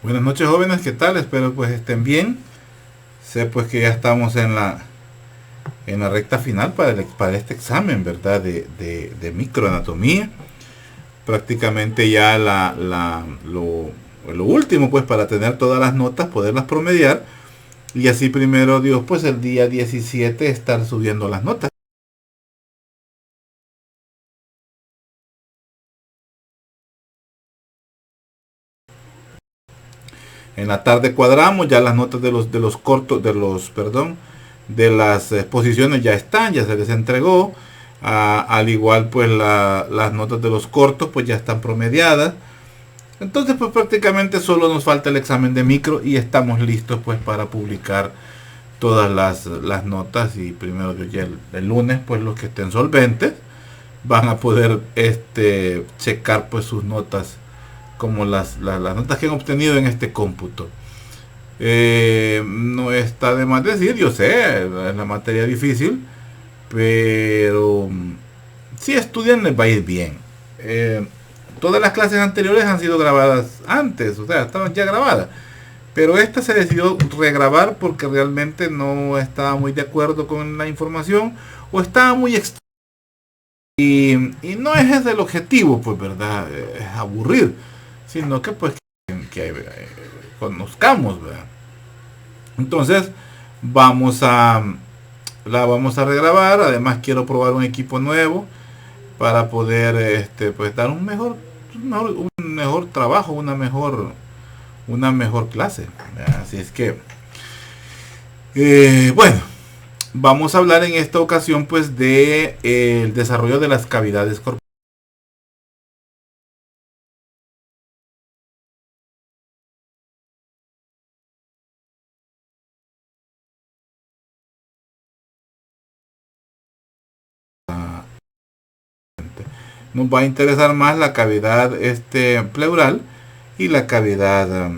Buenas noches, jóvenes, ¿qué tal? Espero pues estén bien. Sé pues que ya estamos en la recta final para este examen, ¿verdad? De microanatomía. Prácticamente ya lo último pues para tener todas las notas, poderlas promediar y así primero Dios pues el día 17 estar subiendo las notas. En la tarde cuadramos ya las notas de los cortos, de las exposiciones ya están, ya se les entregó. Al igual pues las notas de los cortos pues ya están promediadas. Entonces pues prácticamente solo nos falta el examen de micro y estamos listos pues para publicar todas las notas y primero ya el lunes pues los que estén solventes van a poder checar pues sus notas como las notas que han obtenido en este cómputo. No está de más decir, yo sé, es la materia difícil, pero si estudian les va a ir bien. Todas las clases anteriores han sido grabadas antes, o sea, estaban ya grabadas. Pero esta se decidió regrabar porque realmente no estaba muy de acuerdo con la información o estaba muy extraña. Y no es ese el objetivo, pues, ¿verdad? Es aburrir, sino que pues que conozcamos, ¿verdad? Entonces, vamos a la vamos a regrabar. Además, quiero probar un equipo nuevo para poder pues dar un mejor trabajo, una mejor clase. Así es que, bueno, vamos a hablar en esta ocasión pues de el desarrollo de las cavidades corporales. Nos va a interesar más la cavidad pleural y la cavidad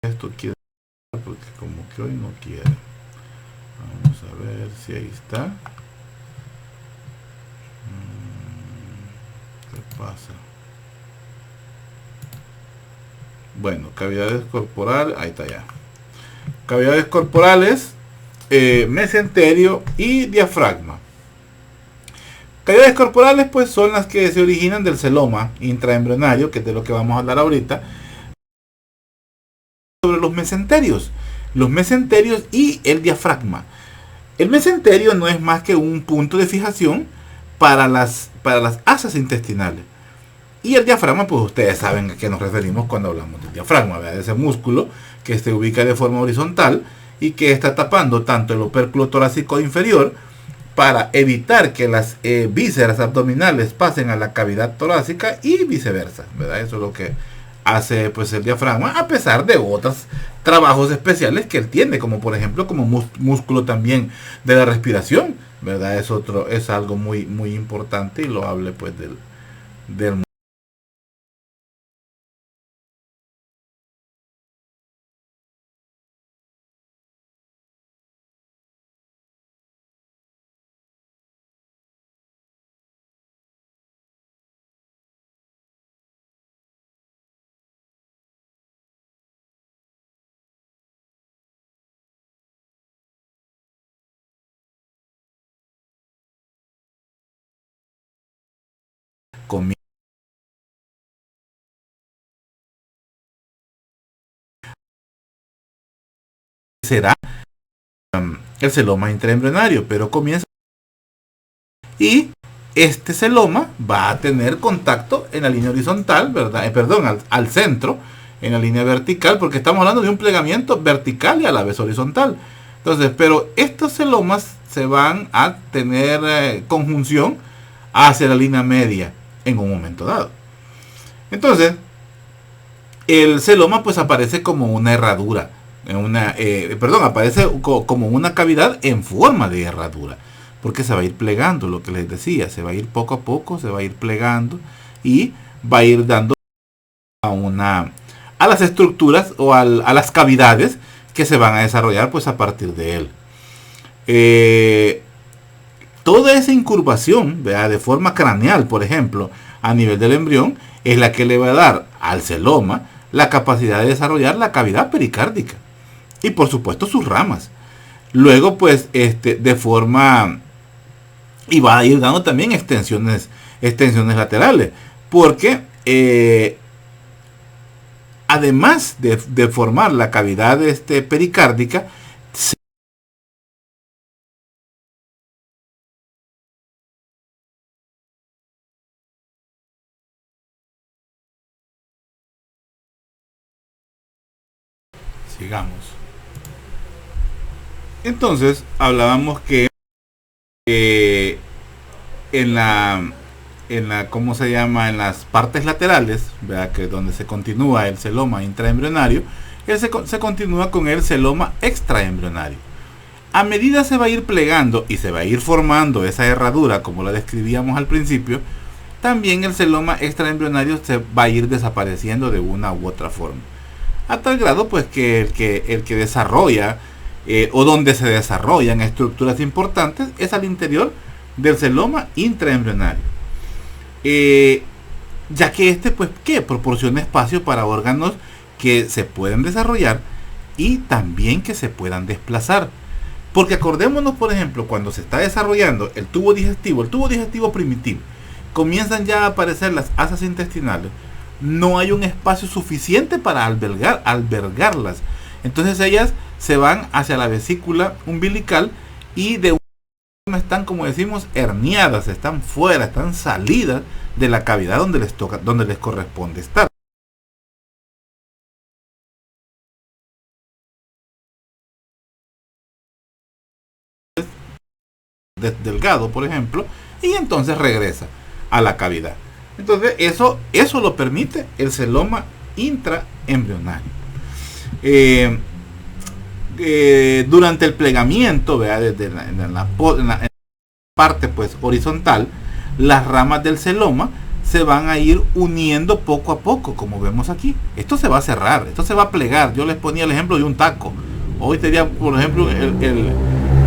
esto quiere, porque como que hoy no quiere. Vamos a ver si ahí está. ¿Qué pasa? Bueno, cavidades corporales, ahí está ya. Cavidades corporales, mesenterio y diafragma. Cavidades corporales pues son las que se originan del celoma intraembrionario, que es de lo que vamos a hablar ahorita, sobre los mesenterios y el diafragma. El mesenterio no es más que un punto de fijación para las asas intestinales. Y el diafragma, pues ustedes saben a qué nos referimos cuando hablamos del diafragma, ¿verdad? Ese músculo que se ubica de forma horizontal y que está tapando tanto el opérculo torácico inferior para evitar que las vísceras abdominales pasen a la cavidad torácica y viceversa, ¿verdad? Eso es lo que hace pues el diafragma, a pesar de otros trabajos especiales que él tiene, como por ejemplo como músculo también de la respiración, ¿verdad? Es algo muy muy importante y lo hable pues del comienzo será el celoma intraembrionario, pero comienza y este celoma va a tener contacto en la línea horizontal, ¿verdad? Perdón, al centro, en la línea vertical, porque estamos hablando de un plegamiento vertical y a la vez horizontal. Entonces, pero estos celomas se van a tener conjunción hacia la línea media en un momento dado. Entonces, el celoma pues aparece como una herradura, aparece como una cavidad en forma de herradura, porque se va a ir plegando, lo que les decía, se va a ir poco a poco, se va a ir plegando y va a ir dando a las estructuras o a las cavidades que se van a desarrollar pues a partir de él. toda esa incurvación, ¿verdad?, de forma craneal, por ejemplo, a nivel del embrión, es la que le va a dar al celoma la capacidad de desarrollar la cavidad pericárdica y por supuesto sus ramas. Luego pues de forma, y va a ir dando también extensiones laterales, porque además de formar la cavidad pericárdica, sigamos. Entonces hablábamos que en la ¿cómo se llama? En las partes laterales, ¿verdad?, que donde se continúa el celoma intraembrionario, se continúa con el celoma extraembrionario. A medida se va a ir plegando y se va a ir formando esa herradura, como la describíamos al principio, también el celoma extraembrionario se va a ir desapareciendo de una u otra forma. A tal grado pues que el que desarrolla o donde se desarrollan estructuras importantes es al interior del celoma intraembrionario, ya que pues que proporciona espacio para órganos que se pueden desarrollar y también que se puedan desplazar. Porque acordémonos, por ejemplo, cuando se está desarrollando el tubo digestivo primitivo, comienzan ya a aparecer las asas intestinales, no hay un espacio suficiente para albergarlas. Entonces ellas se van hacia la vesícula umbilical y de una forma están, como decimos, herniadas, están fuera, están salidas de la cavidad donde les corresponde estar. Delgado, por ejemplo, y entonces regresa a la cavidad. Entonces eso lo permite el celoma intraembrionario. Durante el plegamiento, desde en la parte pues horizontal, las ramas del celoma se van a ir uniendo poco a poco, como vemos aquí. Esto se va a cerrar, esto se va a plegar. Yo les ponía el ejemplo de un taco. Hoy sería, por ejemplo,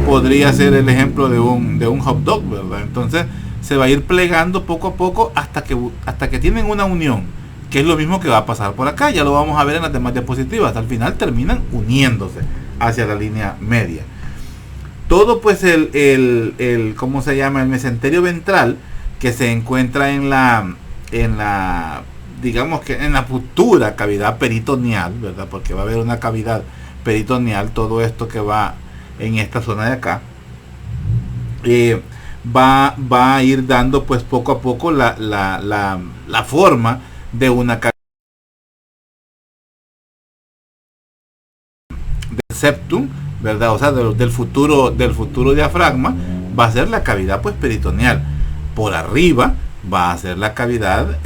podría ser el ejemplo de un hot dog, ¿verdad? Entonces se va a ir plegando poco a poco hasta que tienen una unión, que es lo mismo que va a pasar por acá. Ya lo vamos a ver en las demás diapositivas. Al final terminan uniéndose hacia la línea media. Todo pues ¿cómo se llama? El mesenterio ventral, que se encuentra en la digamos que en la futura cavidad peritoneal, ¿verdad? Porque va a haber una cavidad peritoneal, todo esto que va en esta zona de acá, va a ir dando pues poco a poco la forma de una cavidad del septum, ¿verdad? O sea, del futuro diafragma va a ser la cavidad pues peritoneal. Por arriba va a ser la cavidad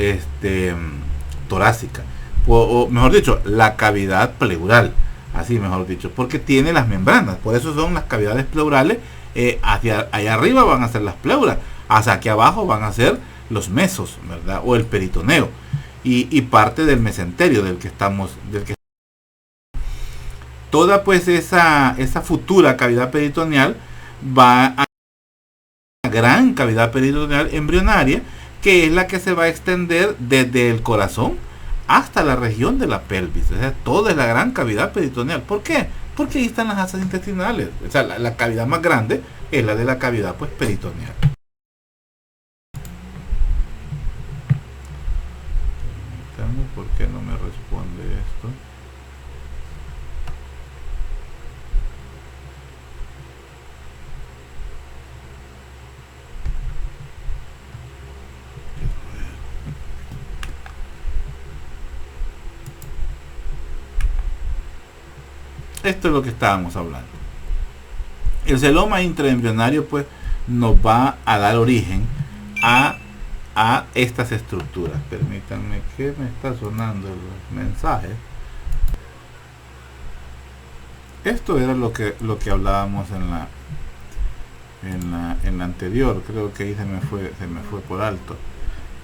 torácica, o mejor dicho, la cavidad pleural, así mejor dicho, porque tiene las membranas. Por eso son las cavidades pleurales. Hacia allá arriba van a ser las pleuras, hacia aquí abajo van a ser los mesos, ¿verdad? O el peritoneo y parte del mesenterio del que toda pues esa futura cavidad peritoneal va a una gran cavidad peritoneal embrionaria, que es la que se va a extender desde el corazón hasta la región de la pelvis. O sea, toda es la gran cavidad peritoneal. ¿Por qué? Porque ahí están las asas intestinales. O sea, la cavidad más grande es la de la cavidad pues peritoneal. ¿Por qué no me responde esto? Esto es lo que estábamos hablando. El celoma intraembrionario pues nos va a dar origen a estas estructuras. Permítanme, que me está sonando el mensaje. Esto era lo que hablábamos en la anterior. Creo que ahí se me fue por alto.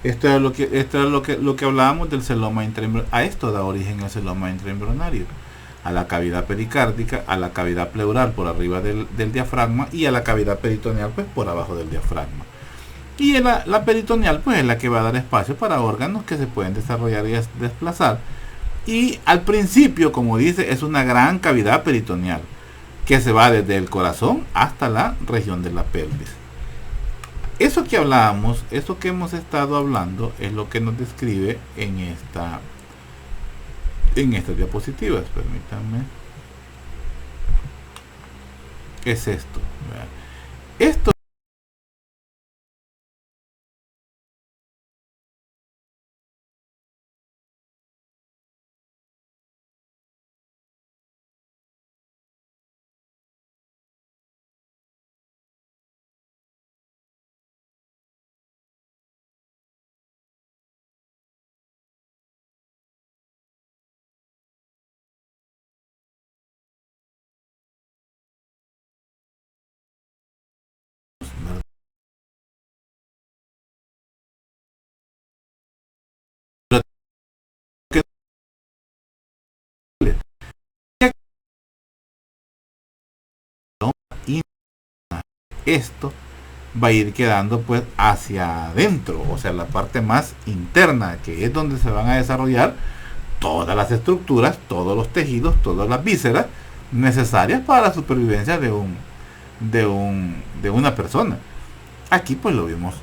Esto era lo que hablábamos del celoma intraembrionario. A esto da origen el celoma intraembrionario. a la cavidad pericárdica, a la cavidad pleural por arriba del diafragma y a la cavidad peritoneal pues por abajo del diafragma. Y la peritoneal pues es la que va a dar espacio para órganos que se pueden desarrollar y desplazar. Y al principio, como dice, es una gran cavidad peritoneal que se va desde el corazón hasta la región de la pelvis. Eso que hablábamos, eso que hemos estado hablando, es lo que nos describe en estas diapositivas. Permítanme. Es esto. Esto esto va a ir quedando pues hacia adentro, o sea, la parte más interna, que es donde se van a desarrollar todas las estructuras, todos los tejidos, todas las vísceras necesarias para la supervivencia de una persona. Aquí pues lo vemos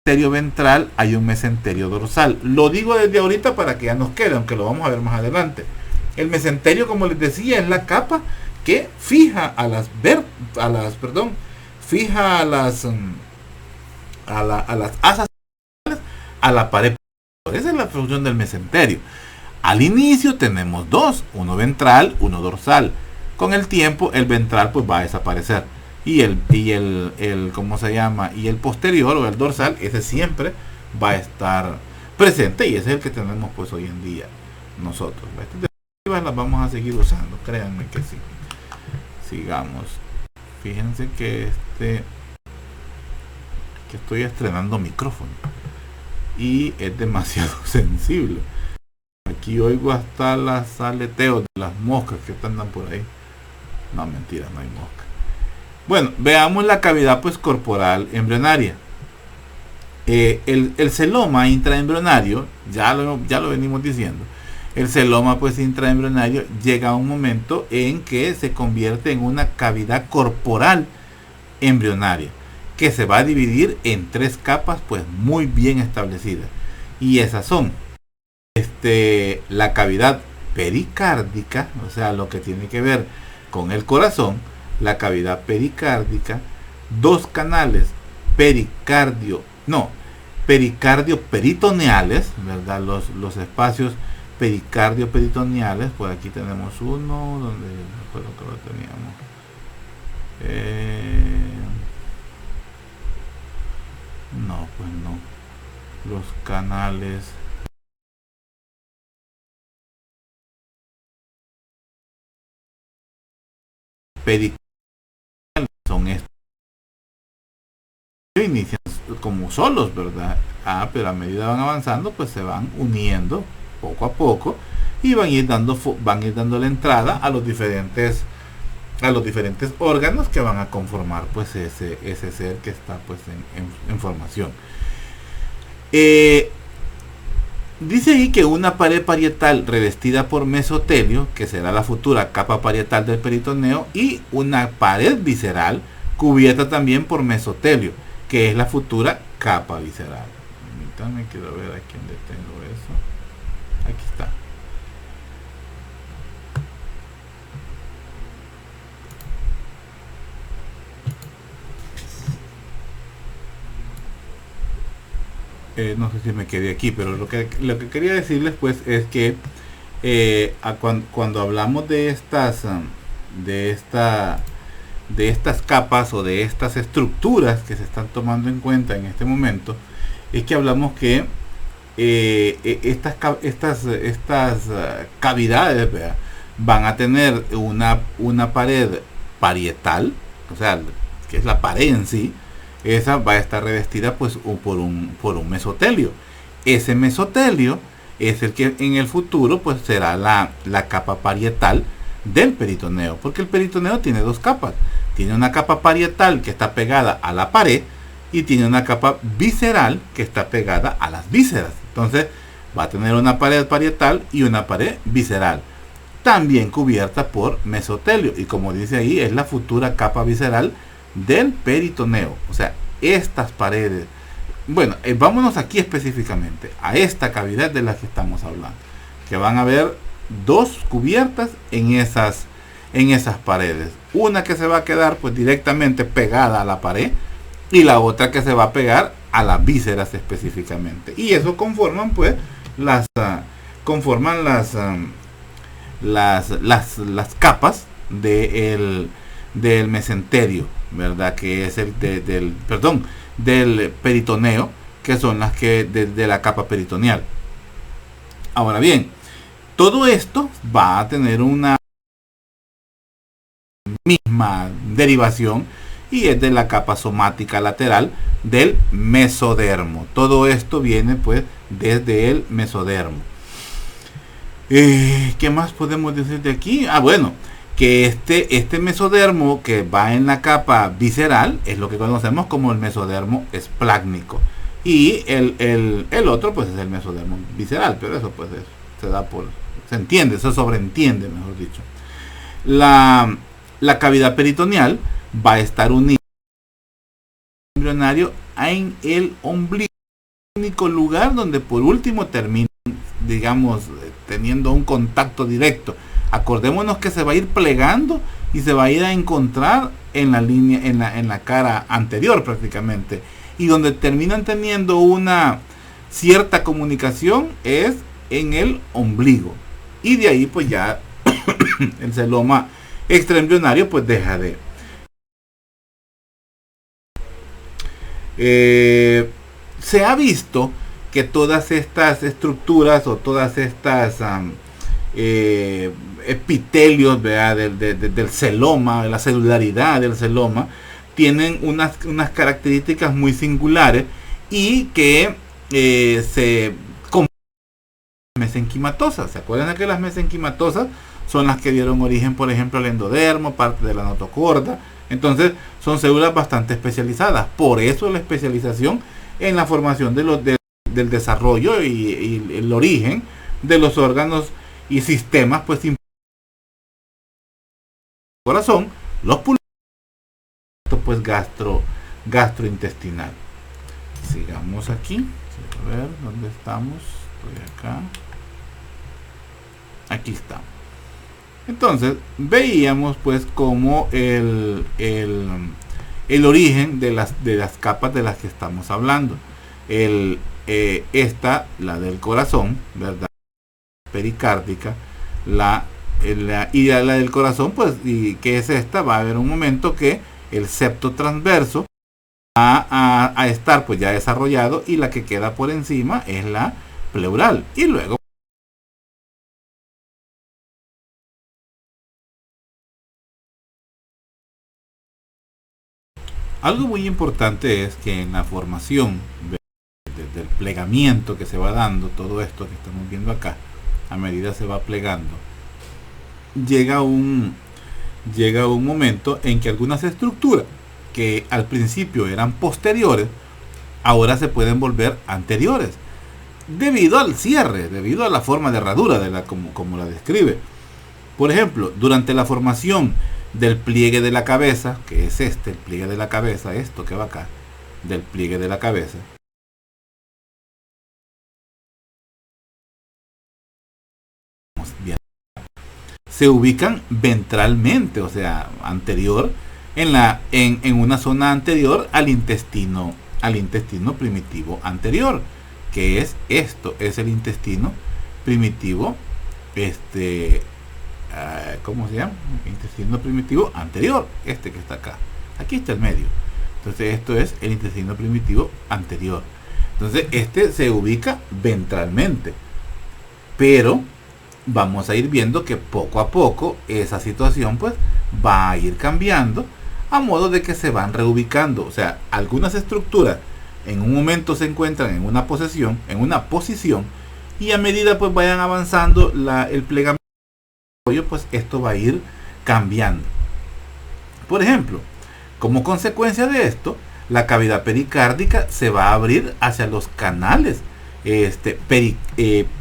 mesenterio ventral, hay un mesenterio dorsal. Lo digo desde ahorita para que ya nos quede, aunque lo vamos a ver más adelante. El mesenterio, como les decía, es la capa que fija a las asas a la pared. Esa es la función del mesenterio. Al inicio tenemos dos, uno ventral, uno dorsal. Con el tiempo el ventral pues va a desaparecer. Y el ¿cómo se llama? Y el posterior o el dorsal, ese siempre va a estar presente y ese es el que tenemos pues hoy en día nosotros. Estas las vamos a seguir usando, créanme que sí. Sigamos. Fíjense que estoy estrenando micrófono y es demasiado sensible. Aquí oigo hasta las aleteos de las moscas que andan por ahí. No, mentira, no hay moscas. Bueno, veamos la cavidad pues corporal embrionaria. El celoma intraembrionario, ya lo venimos diciendo. El celoma pues intraembrionario llega a un momento en que se convierte en una cavidad corporal embrionaria, que se va a dividir en tres capas pues muy bien establecidas. Y esas son la cavidad pericárdica, o sea, lo que tiene que ver con el corazón, la cavidad pericárdica, dos canales pericardio peritoneales, ¿verdad? Los espacios pericardio peritoneales, pues aquí tenemos uno donde recuerdo que lo teníamos. No, pues no. Los canales pericárdios son estos. Inician como solos, ¿verdad? Pero a medida van avanzando, pues se van uniendo poco a poco y van a ir dando la entrada a los diferentes órganos que van a conformar pues ese ser que está pues en formación. Dice ahí que una pared parietal revestida por mesotelio, que será la futura capa parietal del peritoneo, y una pared visceral cubierta también por mesotelio, que es la futura capa visceral. Permítanme, quiero ver aquí donde tengo eso. Aquí está. No sé si me quedé aquí, pero lo que quería decirles pues es que cuando hablamos de estas capas o de estas estructuras que se están tomando en cuenta en este momento, es que hablamos que estas cavidades, ¿verdad?, van a tener una pared parietal, o sea, que es la pared en sí, esa va a estar revestida pues por un mesotelio. Ese mesotelio es el que en el futuro pues será la capa parietal del peritoneo, porque el peritoneo tiene dos capas. Tiene una capa parietal que está pegada a la pared y tiene una capa visceral que está pegada a las vísceras. Entonces va a tener una pared parietal y una pared visceral, también cubierta por mesotelio, y como dice ahí, es la futura capa visceral del peritoneo. O sea, estas paredes, bueno, vámonos aquí específicamente a esta cavidad de la que estamos hablando, que van a haber dos cubiertas en esas paredes, una que se va a quedar pues directamente pegada a la pared y la otra que se va a pegar a las vísceras específicamente, y eso conforman pues las capas del mesenterio, ¿verdad? Que es el del peritoneo, que son las que de la capa peritoneal. Ahora bien, todo esto va a tener una misma derivación, y es de la capa somática lateral del mesodermo. Todo esto viene pues desde el mesodermo. ¿Qué más podemos decir de aquí? Bueno, que este mesodermo que va en la capa visceral es lo que conocemos como el mesodermo esplácnico, y el otro pues es el mesodermo visceral, pero eso pues se entiende, se sobreentiende, mejor dicho. La cavidad peritoneal va a estar unida al embrionario en el ombligo, único lugar donde por último termina, digamos, teniendo un contacto directo. Acordémonos que se va a ir plegando y se va a ir a encontrar en la línea, en la cara anterior prácticamente, y donde terminan teniendo una cierta comunicación es en el ombligo, y de ahí pues ya el celoma extraembrionario pues deja de se ha visto que todas estas estructuras o todas estas epitelios, ¿verdad? del celoma, de la celularidad del celoma, tienen unas características muy singulares, y que se mesenquimatosas. ¿Se acuerdan de que las mesenquimatosas son las que dieron origen, por ejemplo, al endodermo, parte de la notocorda? Entonces son células bastante especializadas. Por eso la especialización en la formación del desarrollo y el origen de los órganos y sistemas, pues corazón, los pulmones, pues gastrointestinal. Sigamos aquí. A ver, ¿dónde estamos? Estoy acá. Aquí estamos. Entonces veíamos pues como el origen de las capas de las que estamos hablando. Esta, la del corazón, ¿verdad? Pericárdica, y la del corazón, pues, y que es esta, va a haber un momento que el septo transverso va a estar pues ya desarrollado, y la que queda por encima es la pleural, y luego algo muy importante es que en la formación del plegamiento que se va dando, todo esto que estamos viendo acá, a medida se va plegando, llega un momento en que algunas estructuras que al principio eran posteriores, ahora se pueden volver anteriores, debido al cierre, debido a la forma de herradura como la describe. Por ejemplo, durante la formación del pliegue de la cabeza, que es el pliegue de la cabeza, esto que va acá, del pliegue de la cabeza, se ubican ventralmente, o sea, anterior, en una zona anterior al intestino primitivo anterior, que es esto, es el intestino primitivo, ¿cómo se llama? Intestino primitivo anterior, que está acá. Aquí está el medio. Entonces esto es el intestino primitivo anterior. Entonces se ubica ventralmente. Pero vamos a ir viendo que poco a poco esa situación pues va a ir cambiando a modo de que se van reubicando. O sea, algunas estructuras en un momento se encuentran en una posición, y a medida pues vayan avanzando el plegamiento, pues esto va a ir cambiando. Por ejemplo, como consecuencia de esto, la cavidad pericárdica se va a abrir hacia los canales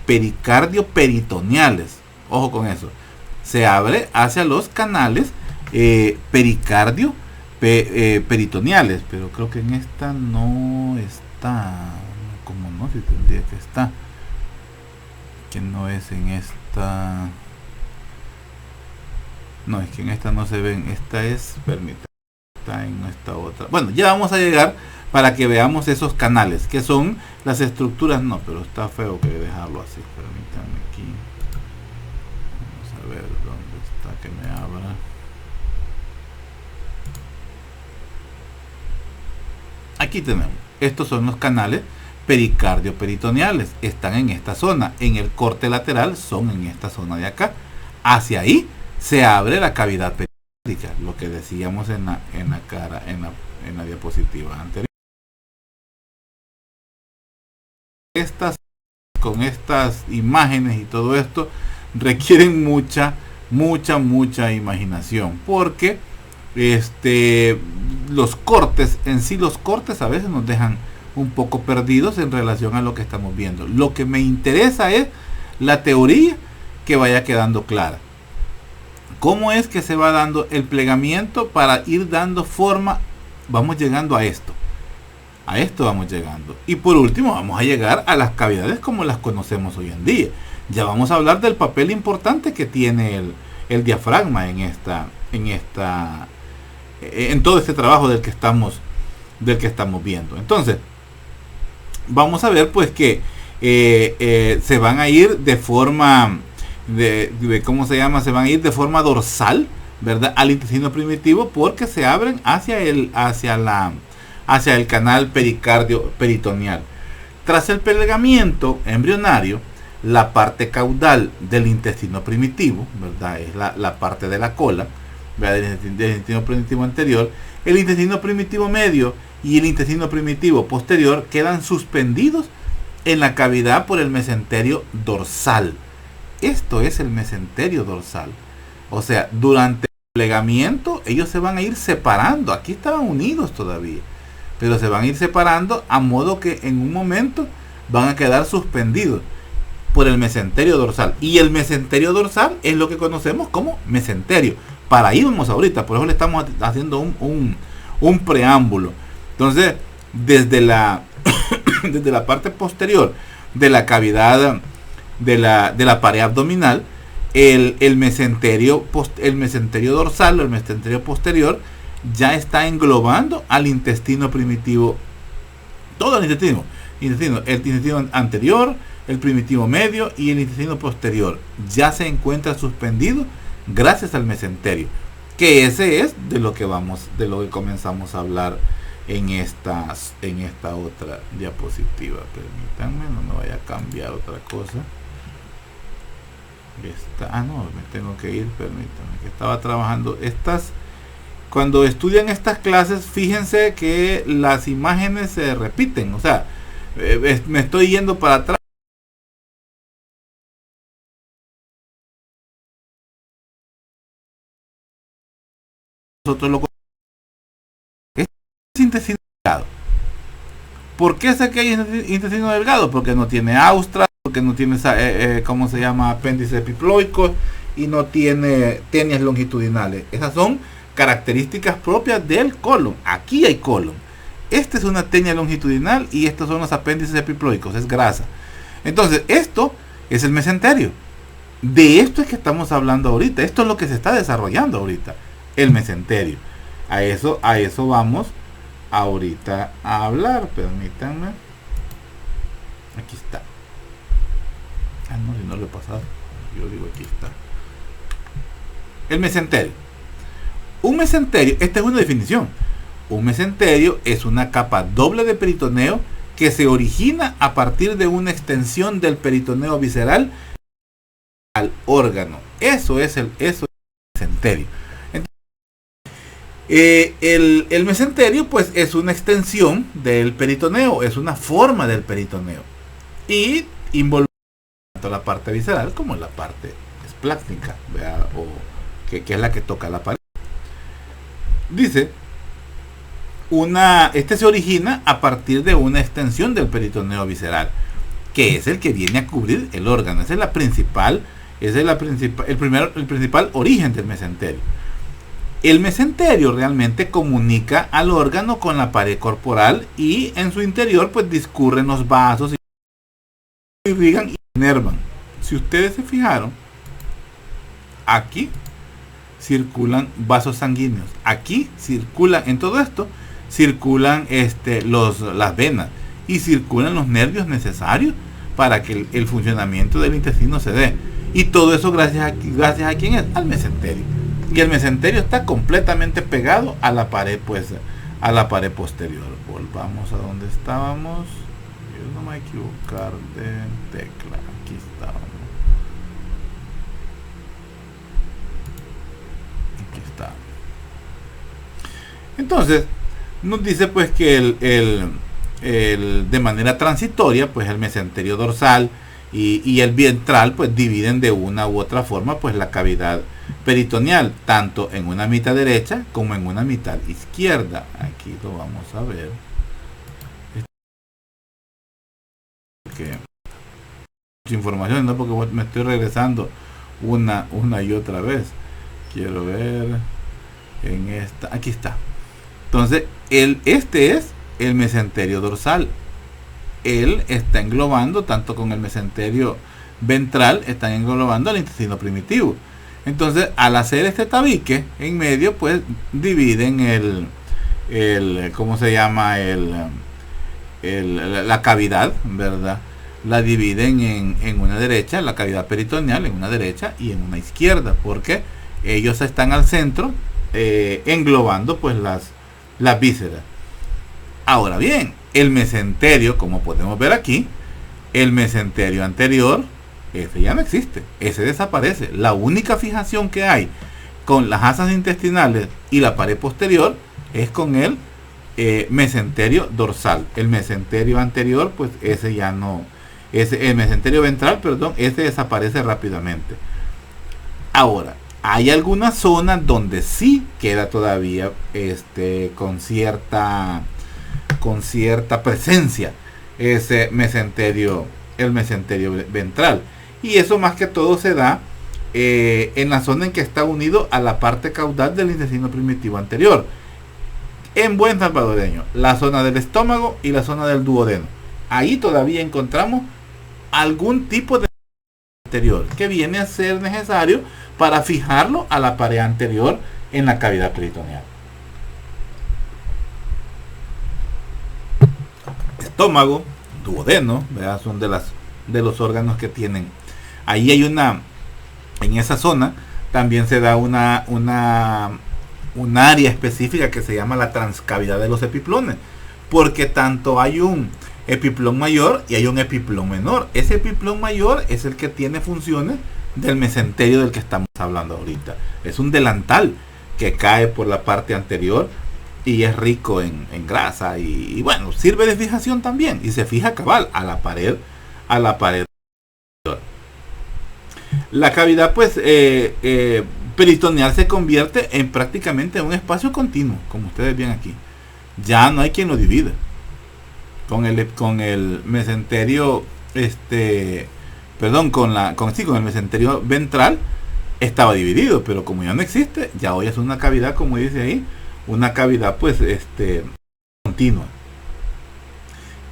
pericardio-peritoneales. Ojo con eso. Se abre hacia los canales pericardio-peritoneales. Pero creo que en esta no está. Como no, si tendría que estar. Que no es en esta. No, es que en esta no se ven. Esta es, permítanme, está en esta otra. Bueno, ya vamos a llegar para que veamos esos canales, que son las estructuras. No, pero está feo que dejarlo así. Permítanme aquí. Vamos a ver dónde está que me abra. Aquí tenemos. Estos son los canales pericardio-peritoneales. Están en esta zona. En el corte lateral son en esta zona de acá. Hacia ahí se abre la cavidad pericárdica, lo que decíamos en la diapositiva anterior. Con estas imágenes y todo esto requieren mucha imaginación, porque los cortes a veces nos dejan un poco perdidos en relación a lo que estamos viendo. Lo que me interesa es la teoría que vaya quedando clara. ¿Cómo es que se va dando el plegamiento para ir dando forma? Vamos llegando a esto. A esto vamos llegando. Y por último vamos a llegar a las cavidades como las conocemos hoy en día. Ya vamos a hablar del papel importante que tiene el diafragma en todo este trabajo del que estamos viendo. Entonces, vamos a ver pues que se van a ir de forma ¿cómo se llama? Se van a ir de forma dorsal, ¿verdad? Al intestino primitivo, porque se abren hacia el canal pericardio peritoneal. Tras el plegamiento embrionario, la parte caudal del intestino primitivo, ¿verdad? Es la parte de la cola, ¿verdad? Del intestino primitivo anterior. El intestino primitivo medio y el intestino primitivo posterior quedan suspendidos en la cavidad por el mesenterio dorsal. Esto es el mesenterio dorsal. O sea, durante el plegamiento ellos se van a ir separando. Aquí estaban unidos todavía, pero se van a ir separando a modo que en un momento van a quedar suspendidos por el mesenterio dorsal. Y el mesenterio dorsal es lo que conocemos como mesenterio. Para ahí vamos ahorita, por eso le estamos haciendo un preámbulo. Entonces, desde la parte posterior de la cavidad de la pared abdominal, el mesenterio dorsal o el mesenterio posterior ya está englobando al intestino primitivo, todo el intestino, el intestino anterior, el primitivo medio y el intestino posterior ya se encuentra suspendido gracias al mesenterio, que ese es de lo que comenzamos a hablar en esta otra diapositiva. Permítanme, no me vaya a cambiar otra cosa. No, me tengo que ir, permítanme, que estaba trabajando cuando estudian estas clases, fíjense que las imágenes se repiten, o sea, me estoy yendo para atrás. Nosotros lo es intestino delgado. ¿Por qué sé que hay intestino delgado? Porque no tiene austra, porque no tiene ¿cómo se llama? Apéndices epiploicos y no tiene tenias longitudinales. Esas son características propias del colon. Aquí hay colon. Esta es una tenia longitudinal y estos son los apéndices epiploicos, es grasa. Entonces, esto es el mesenterio. De esto es que estamos hablando ahorita. Esto es lo que se está desarrollando ahorita, el mesenterio. A eso vamos ahorita a hablar. Permítanme. Aquí está. No, si no lo he pasado. Yo digo aquí está. El mesenterio. Un mesenterio, esta es una definición. Un mesenterio es una capa doble de peritoneo que se origina a partir de una extensión del peritoneo visceral al órgano. Eso es el mesenterio. Entonces, El mesenterio pues es una extensión del peritoneo, es una forma del peritoneo y involucra tanto la parte visceral como la parte esplácnica, o que es la que toca la pared. Dice, este se origina a partir de una extensión del peritoneo visceral, que es el que viene a cubrir el órgano. Esa es la principal, el principal origen del mesenterio. El mesenterio realmente comunica al órgano con la pared corporal y en su interior pues discurren los vasos y irrigan y inervan. Si ustedes se fijaron, aquí circulan vasos sanguíneos. Aquí circulan, en todo esto, circulan las venas y circulan los nervios necesarios para que el funcionamiento del intestino se dé. Y todo eso gracias a quién es, al mesenterio. Y el mesenterio está completamente pegado a la pared, pues, a la pared posterior. Volvamos a donde estábamos. Yo no me voy a equivocar de tecla. Aquí estábamos. Aquí está. Entonces, nos dice pues que de manera transitoria, pues el mesenterio dorsal y el ventral pues dividen de una u otra forma pues la cavidad peritoneal, tanto en una mitad derecha como en una mitad izquierda. Aquí lo vamos a ver. Porque mucha información, no porque me estoy regresando una y otra vez. Quiero ver en esta. Aquí está. Entonces, este es el mesenterio dorsal. Él está englobando, tanto con el mesenterio ventral, están englobando el intestino primitivo. Entonces, al hacer este tabique en medio, pues dividen ¿cómo se llama? La cavidad, ¿verdad? La dividen en una derecha, la cavidad peritoneal en una derecha y en una izquierda, porque ellos están al centro, englobando pues las vísceras. Ahora bien, el mesenterio, como podemos ver aquí, el mesenterio anterior, ese ya no existe, ese desaparece. La única fijación que hay con las asas intestinales y la pared posterior es con el mesenterio dorsal. El mesenterio anterior, pues ese ya no, el mesenterio ventral, perdón, ese desaparece rápidamente. Ahora, hay algunas zonas donde sí queda todavía con cierta presencia ese mesenterio, el mesenterio ventral. Y eso más que todo se da en la zona en que está unido a la parte caudal del intestino primitivo anterior. En buen salvadoreño, la zona del estómago y la zona del duodeno. Ahí todavía encontramos algún tipo de anterior que viene a ser necesario para fijarlo a la pared anterior en la cavidad peritoneal. Estómago, duodeno, ¿verdad? Son de los órganos que tienen. Ahí hay en esa zona también se da un área específica que se llama la transcavidad de los epiplones, porque tanto hay un epiplón mayor y hay un epiplón menor. Ese epiplón mayor es el que tiene funciones del mesenterio del que estamos hablando ahorita. Es un delantal que cae por la parte anterior y es rico en grasa y bueno, sirve de fijación también y se fija cabal a la pared la cavidad pues peritoneal se convierte en prácticamente un espacio continuo, como ustedes ven aquí. Ya no hay quien lo divida. Con el mesenterio con el mesenterio ventral estaba dividido, pero como ya no existe, ya hoy es una cavidad, como dice ahí, una cavidad pues continua.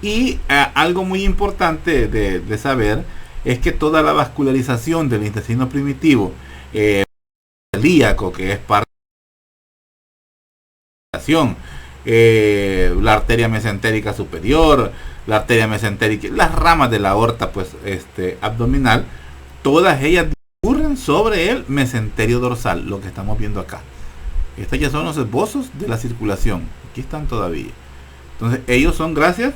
Y algo muy importante de saber es que toda la vascularización del intestino primitivo, celíaco, que es parte de la la arteria mesentérica superior, la arteria mesentérica, las ramas de la aorta pues abdominal, todas ellas discurren sobre el mesenterio dorsal, lo que estamos viendo acá. Estos ya son los esbozos de la circulación, aquí están todavía. Entonces ellos son gracias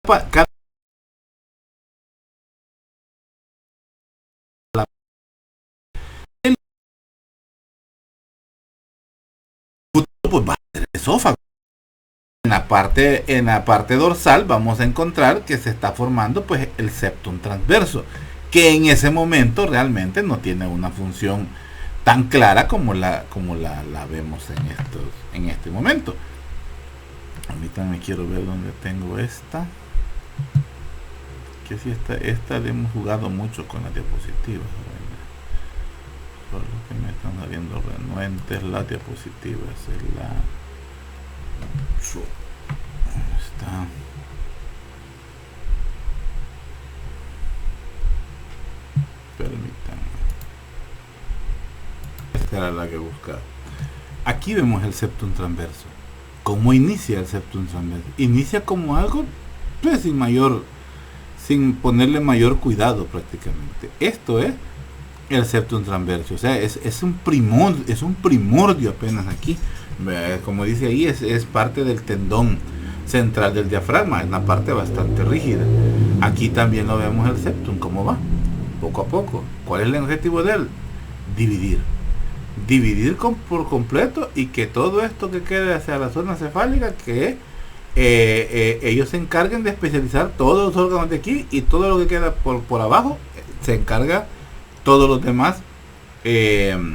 cada el pues va a ser el esófago. En la parte dorsal vamos a encontrar que se está formando pues el septum transverso, que en ese momento realmente no tiene una función tan clara como la vemos en este momento. Ahorita me quiero ver dónde tengo esta. Que si esta le hemos jugado mucho con las diapositivas. Solo que me están saliendo renuentes las diapositivas. Es la... está. Permítanme. Esta era la que buscaba. Aquí vemos el septum transverso. ¿Cómo inicia el septum transverso? Inicia como algo pues sin ponerle mayor cuidado prácticamente. Esto es el septum transverso, o sea, es un primordio apenas aquí. Como dice ahí, es parte del tendón central del diafragma, es una parte bastante rígida. Aquí también lo vemos el septum, cómo va, poco a poco. ¿Cuál es el objetivo de él? Dividir por completo, y que todo esto que quede hacia la zona cefálica, que ellos se encarguen de especializar todos los órganos de aquí, y todo lo que queda por abajo se encarga todos los demás eso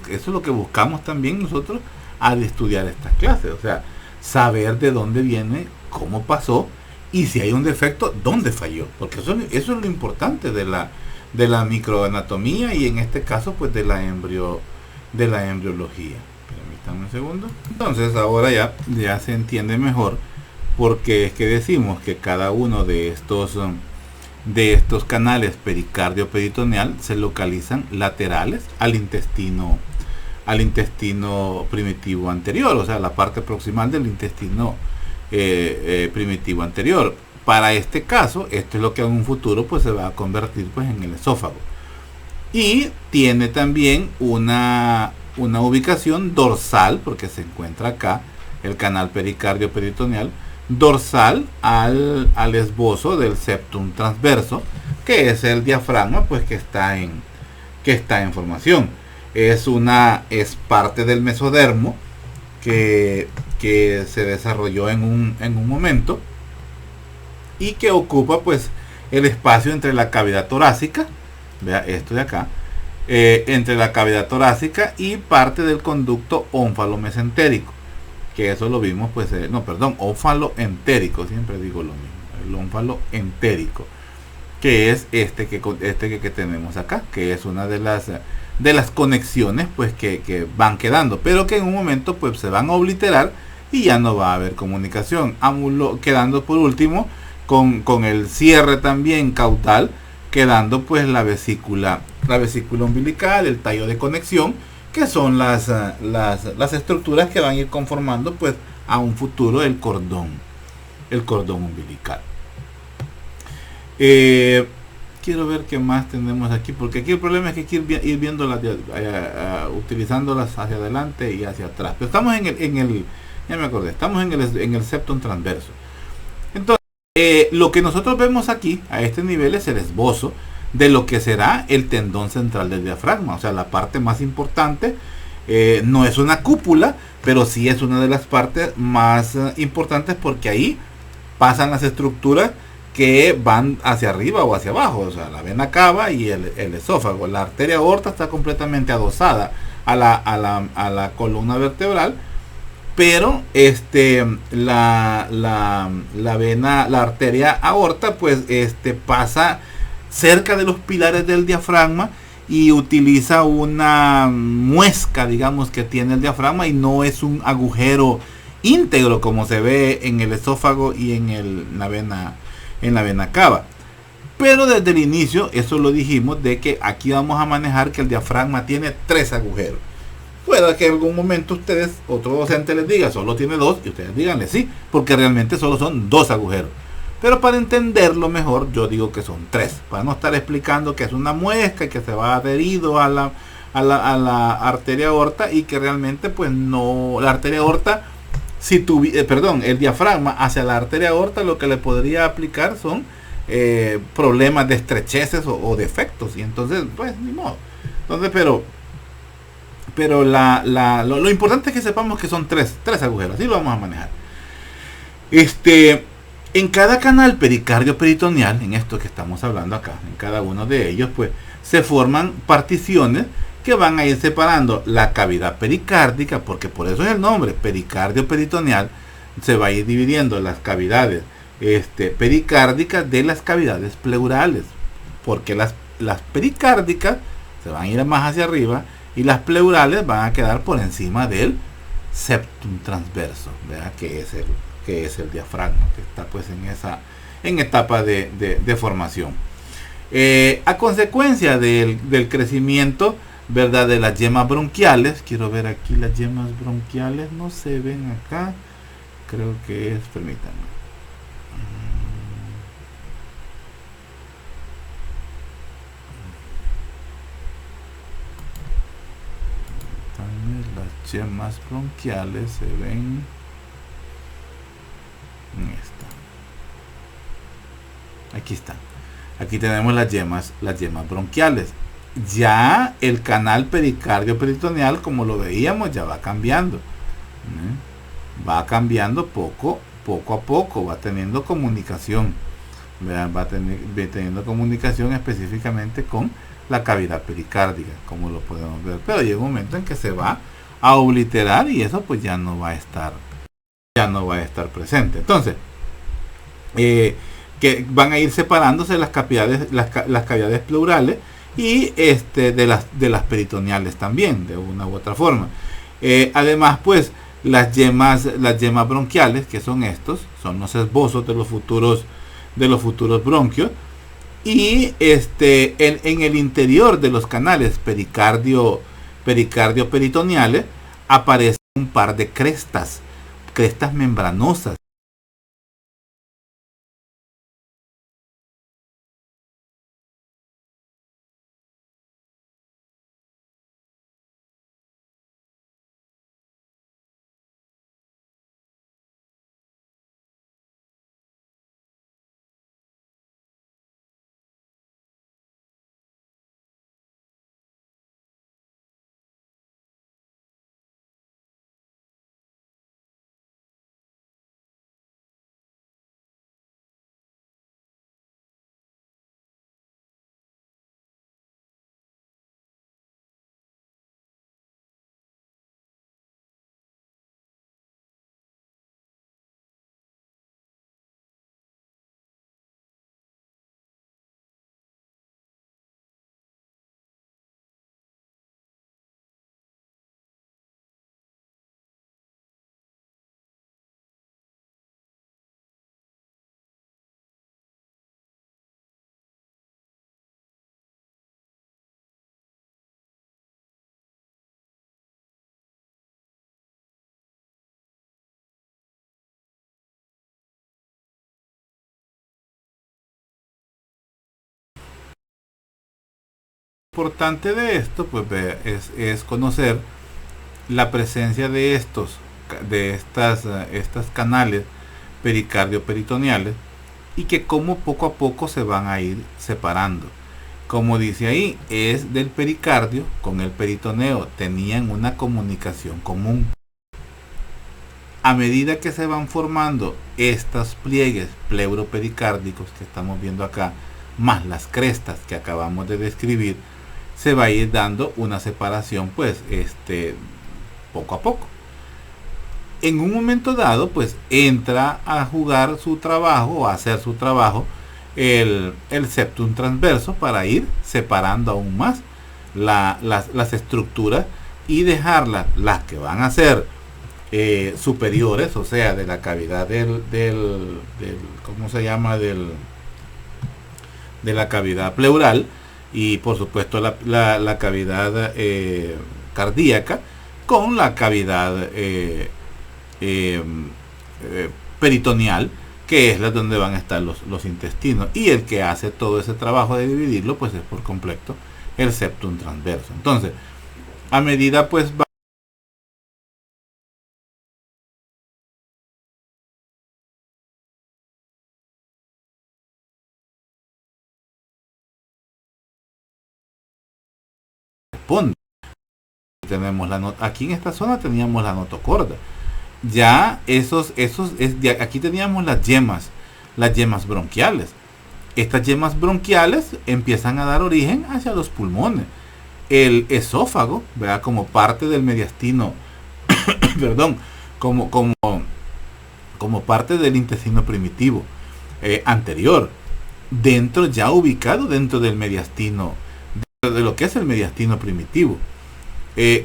es lo que buscamos también nosotros al estudiar estas clases, o sea, saber de dónde viene, cómo pasó, y si hay un defecto, dónde falló, porque eso es lo importante de la microanatomía, y en este caso pues de la embriología. Permítanme un segundo. Entonces ahora ya se entiende mejor porque es que decimos que cada uno de estos canales pericardio-peritoneal se localizan laterales al intestino primitivo anterior, o sea, la parte proximal del intestino primitivo anterior. Para este caso, esto es lo que en un futuro pues se va a convertir pues en el esófago, y tiene también una ubicación dorsal, porque se encuentra acá el canal pericardio-peritoneal dorsal al esbozo del septum transverso, que es el diafragma pues que está en formación. Es parte del mesodermo que se desarrolló en un momento, y que ocupa pues el espacio entre la cavidad torácica, vea esto de acá, entre la cavidad torácica y parte del conducto ónfalo-mesentérico, que eso lo vimos pues, ónfalo-entérico, siempre digo lo mismo, el ónfalo-entérico, que es este que tenemos acá, que es una de las conexiones pues que van quedando, pero que en un momento pues se van a obliterar y ya no va a haber comunicación, quedando por último con el cierre también caudal, quedando pues la vesícula umbilical, el tallo de conexión, que son las estructuras que van a ir conformando pues a un futuro el cordón umbilical. Quiero ver qué más tenemos aquí, porque aquí el problema es que hay que ir viendo utilizándolas hacia adelante y hacia atrás, pero estamos estamos en el septum transverso. Entonces lo que nosotros vemos aquí a este nivel es el esbozo de lo que será el tendón central del diafragma, o sea, la parte más importante. No es una cúpula, pero sí es una de las partes más importantes, porque ahí pasan las estructuras que van hacia arriba o hacia abajo, o sea, la vena cava y el esófago. La arteria aorta está completamente adosada a la columna vertebral, pero la arteria aorta pues pasa cerca de los pilares del diafragma y utiliza una muesca, digamos, que tiene el diafragma, y no es un agujero íntegro como se ve en el esófago y en la vena cava. Pero desde el inicio, eso lo dijimos, de que aquí vamos a manejar que el diafragma tiene 3 agujeros. Puede que en algún momento otro docente les diga solo tiene 2, y ustedes díganle sí, porque realmente solo son 2 agujeros. Pero para entenderlo mejor, yo digo que son 3, para no estar explicando que es una muesca y que se va adherido a la arteria aorta, y que realmente pues no, la arteria aorta Si perdón, el diafragma hacia la arteria aorta, lo que le podría aplicar son problemas de estrecheces o defectos, y entonces pues ni modo. Entonces, pero lo importante es que sepamos que son tres agujeros, así lo vamos a manejar. En cada canal pericardio peritoneal, en esto que estamos hablando acá, en cada uno de ellos, pues se forman particiones que van a ir separando la cavidad pericárdica, porque por eso es el nombre, pericardio peritoneal. Se va a ir dividiendo las cavidades pericárdicas de las cavidades pleurales, porque las pericárdicas se van a ir más hacia arriba y las pleurales van a quedar por encima del septum transverso, ¿verdad? Que es el diafragma, que está pues en etapa de formación. A consecuencia del crecimiento, ¿verdad?, de las yemas bronquiales, quiero ver aquí las yemas bronquiales, no se ven acá, creo que es, permítanme. Las yemas bronquiales se ven en esta. Aquí está. Aquí tenemos las yemas bronquiales. Ya el canal pericardio peritoneal, como lo veíamos, ya va cambiando. Va cambiando poco a poco, va teniendo comunicación. Va teniendo comunicación específicamente con la cavidad pericárdica, como lo podemos ver. Pero llega un momento en que se va a obliterar y eso pues ya no va a estar presente. Entonces, que van a ir separándose las cavidades pleurales y de las peritoneales también, de una u otra forma. Además, pues las yemas bronquiales, que son los esbozos de los futuros bronquios, y en el interior de los canales pericardio peritoneales aparecen un par de crestas membranosas. Lo importante de esto pues es conocer la presencia de estas canales pericardio peritoneales, y que como poco a poco se van a ir separando. Como dice ahí, es del pericardio con el peritoneo, tenían una comunicación común. A medida que se van formando estos pliegues pleuropericárdicos que estamos viendo acá, más las crestas que acabamos de describir, se va a ir dando una separación pues poco a poco. En un momento dado pues entra a jugar su trabajo, a hacer su trabajo el septum transverso, para ir separando aún más las estructuras y dejarlas, las que van a ser superiores, o sea, de la cavidad ¿cómo se llama? De la cavidad pleural, y por supuesto la cavidad cardíaca, con la cavidad peritoneal, que es la donde van a estar los intestinos, y el que hace todo ese trabajo de dividirlo pues es por completo el septum transverso. Entonces, a medida pues tenemos aquí en esta zona teníamos la notocorda. Ya aquí teníamos las yemas bronquiales. Estas yemas bronquiales empiezan a dar origen hacia los pulmones. El esófago, ¿verdad? Como parte del mediastino, perdón, como parte del intestino primitivo anterior, ya ubicado dentro del mediastino, dentro de lo que es el mediastino primitivo.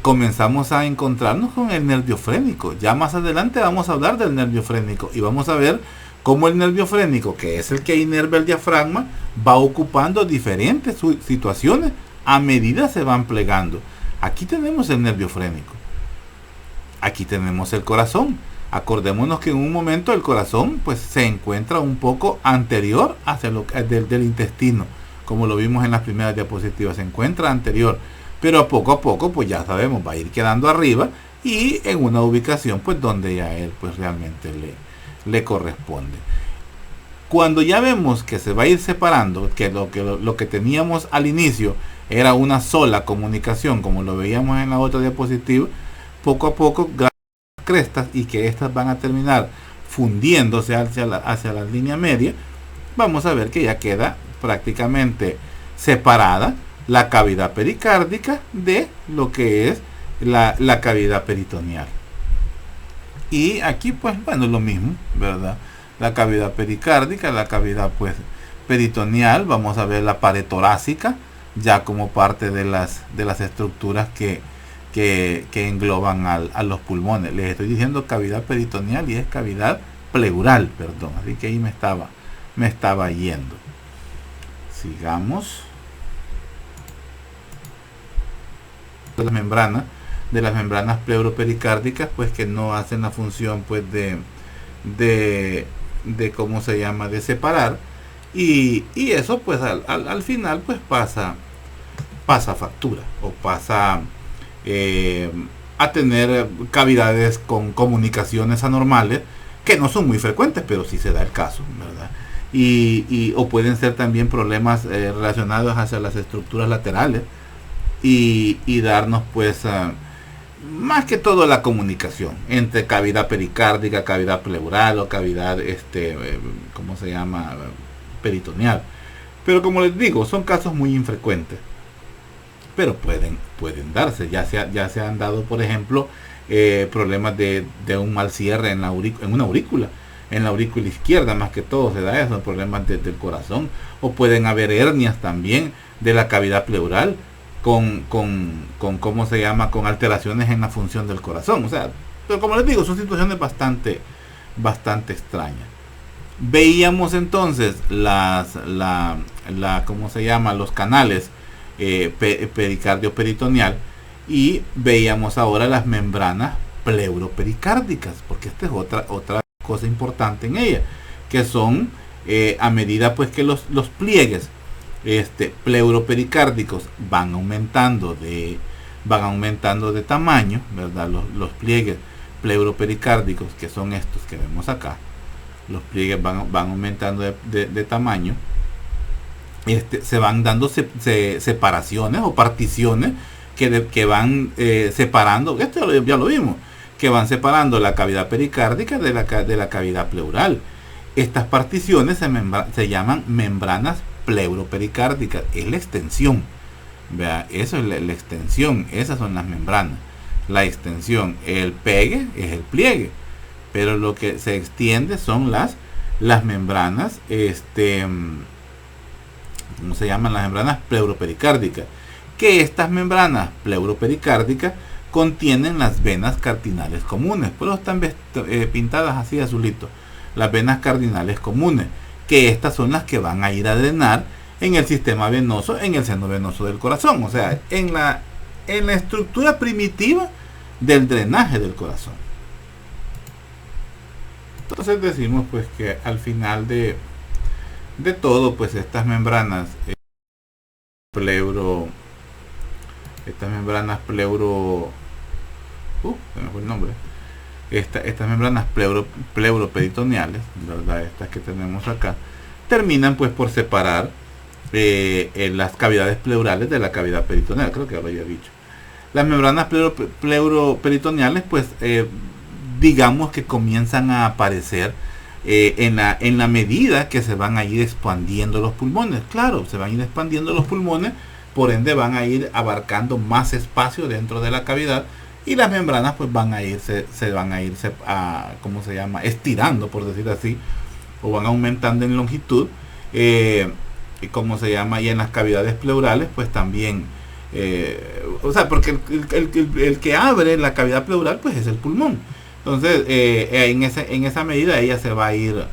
Comenzamos a encontrarnos con el nervio frénico. Ya más adelante vamos a hablar del nervio frénico y vamos a ver cómo el nervio frénico, que es el que inerva el diafragma, va ocupando diferentes situaciones a medida se van plegando. Aquí tenemos el nervio frénico. Aquí tenemos el corazón. Acordémonos que en un momento el corazón pues se encuentra un poco anterior hacia del intestino, como lo vimos en las primeras diapositivas, se encuentra anterior, pero a poco pues ya sabemos, va a ir quedando arriba y en una ubicación pues donde ya él pues realmente le corresponde. Cuando ya vemos que se va a ir separando, que lo que teníamos al inicio era una sola comunicación, como lo veíamos en la otra diapositiva, poco a poco crestas y que estas van a terminar fundiéndose hacia la línea media, vamos a ver que ya queda prácticamente separada la cavidad pericárdica de lo que es la cavidad peritoneal. Y aquí pues bueno, lo mismo, ¿verdad? La cavidad pericárdica, la cavidad pues peritoneal, vamos a ver la pared torácica ya como parte de las estructuras que engloban a los pulmones. Les estoy diciendo cavidad peritoneal y es cavidad pleural, perdón, así que ahí me estaba yendo. Sigamos. De las membranas pleuropericárdicas, pues que no hacen la función pues de cómo se llama, de separar, y eso pues al final pues pasa factura o pasa a tener cavidades con comunicaciones anormales que no son muy frecuentes, pero sí se da el caso, ¿verdad? O pueden ser también problemas relacionados hacia las estructuras laterales y darnos pues más que todo la comunicación entre cavidad pericárdica, cavidad pleural o cavidad ¿cómo se llama? Peritoneal. Pero como les digo, son casos muy infrecuentes, pero pueden darse. Ya se han dado, por ejemplo, problemas de un mal cierre en una aurícula, en la aurícula izquierda, más que todo se da eso, problemas del corazón, o pueden haber hernias también de la cavidad pleural con cómo se llama, con alteraciones en la función del corazón. O sea, pero como les digo, son situaciones bastante extrañas. Veíamos entonces ¿cómo se llama? Los canales pericardio peritoneal, y veíamos ahora las membranas pleuropericárdicas, porque esta es otra cosa importante en ella, que son a medida pues que los pliegues pleuropericárdicos van aumentando de tamaño, ¿verdad? Los pliegues pleuropericárdicos, que son estos que vemos acá, los pliegues van aumentando de tamaño, se van dando separaciones o particiones que van separando, esto ya lo vimos, que van separando la cavidad pericárdica de la cavidad pleural. Estas particiones se llaman membranas pleuropericárdicas, es la extensión, ¿vea? Eso es la extensión, esas son las membranas, la extensión. El pegue es el pliegue, pero lo que se extiende son las membranas, ¿cómo se llaman? Las membranas pleuropericárdicas, que estas membranas pleuropericárdicas contienen las venas cardinales comunes, pero están pintadas así azulito, las venas cardinales comunes, que estas son las que van a ir a drenar en el sistema venoso, en el seno venoso del corazón, o sea, en la estructura primitiva del drenaje del corazón. Entonces decimos pues que al final de todo, pues estas membranas estas membranas pleuroperitoneales, ¿verdad? Estas que tenemos acá, terminan pues por separar las cavidades pleurales de la cavidad peritoneal. Creo que ya lo había dicho. Las membranas pleuroperitoneales, pues digamos que comienzan a aparecer en la medida que se van a ir expandiendo los pulmones. Claro, se van a ir expandiendo los pulmones, por ende van a ir abarcando más espacio dentro de la cavidad, y las membranas pues van a irse ¿cómo se llama? Estirando, por decir así, o van aumentando en longitud, y ¿cómo se llama? Y en las cavidades pleurales pues también, o sea, porque el que abre la cavidad pleural pues es el pulmón. Entonces en esa medida ella se va a ir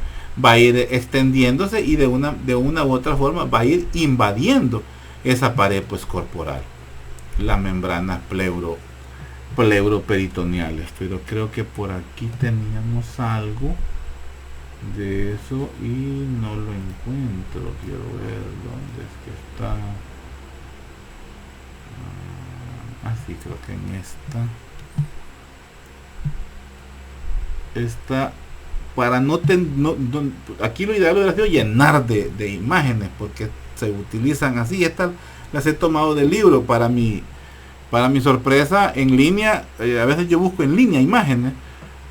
extendiéndose, y de una u otra forma va a ir invadiendo esa pared pues corporal, las membranas pleuroperitoneales. Pero creo que por aquí teníamos algo de eso y no lo encuentro. Quiero ver dónde es que está. Sí, creo que en esta para aquí lo ideal hubiera sido llenar de imágenes, porque se utilizan así. Estas las he tomado del libro. Para mi sorpresa, en línea, a veces yo busco en línea imágenes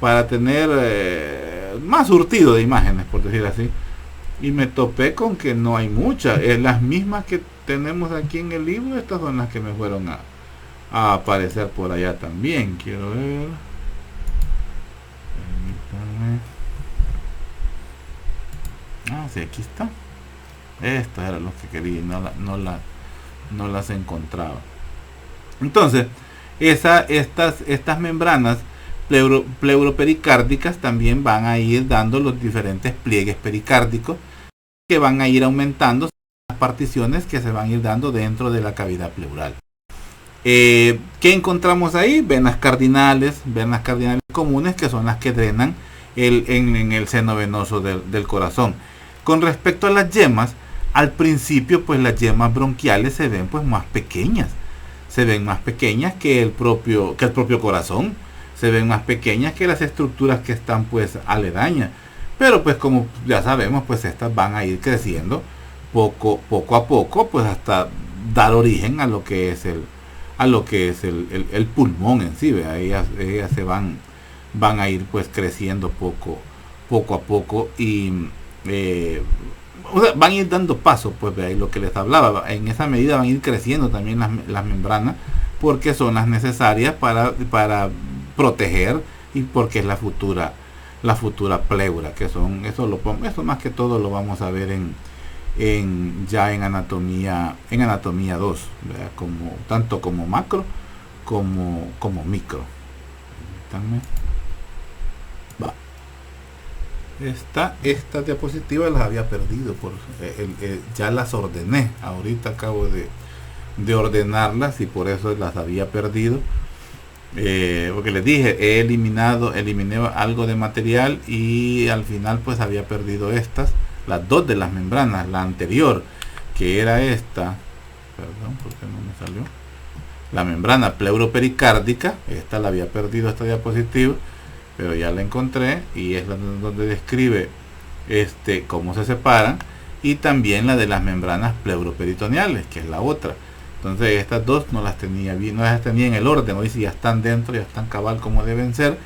para tener más surtido de imágenes, por decir así, y me topé con que no hay muchas. Las mismas que tenemos aquí en el libro, estas son las que me fueron a aparecer por allá también. Quiero ver, permítanme. Sí, aquí está. Estas eran las que quería y no las encontraba. Entonces, estas membranas pleuropericárdicas también van a ir dando los diferentes pliegues pericárdicos, que van a ir aumentando las particiones que se van a ir dando dentro de la cavidad pleural. ¿Qué encontramos ahí? Venas cardinales comunes, que son las que drenan en el seno venoso del corazón. Con respecto a las yemas, al principio pues las yemas bronquiales se ven pues más pequeñas. Se ven más pequeñas que el propio corazón. Se ven más pequeñas que las estructuras que están pues aledañas. Pero pues como ya sabemos, pues estas van a ir creciendo poco a poco, pues hasta dar origen a lo que es el pulmón en sí. Ellas se van a ir pues creciendo poco a poco, y van a ir dando paso, pues de ahí lo que les hablaba. En esa medida van a ir creciendo también las membranas, porque son las necesarias para proteger, y porque es la futura pleura, que son eso más que todo lo vamos a ver ya en anatomía 2, tanto como macro como micro. Esta diapositiva las había perdido, ya las ordené, ahorita acabo de ordenarlas, y por eso las había perdido, porque les dije, eliminé algo de material, y al final pues había perdido las dos de las membranas. La anterior, que era esta, perdón, porque no me salió, la membrana pleuropericárdica, esta la había perdido, esta diapositiva, pero ya la encontré, y es donde describe cómo se separan, y también la de las membranas pleuroperitoneales, que es la otra. Entonces estas dos no las tenía bien, no las tenía en el orden. Hoy sí ya están dentro, ya están cabal como deben ser,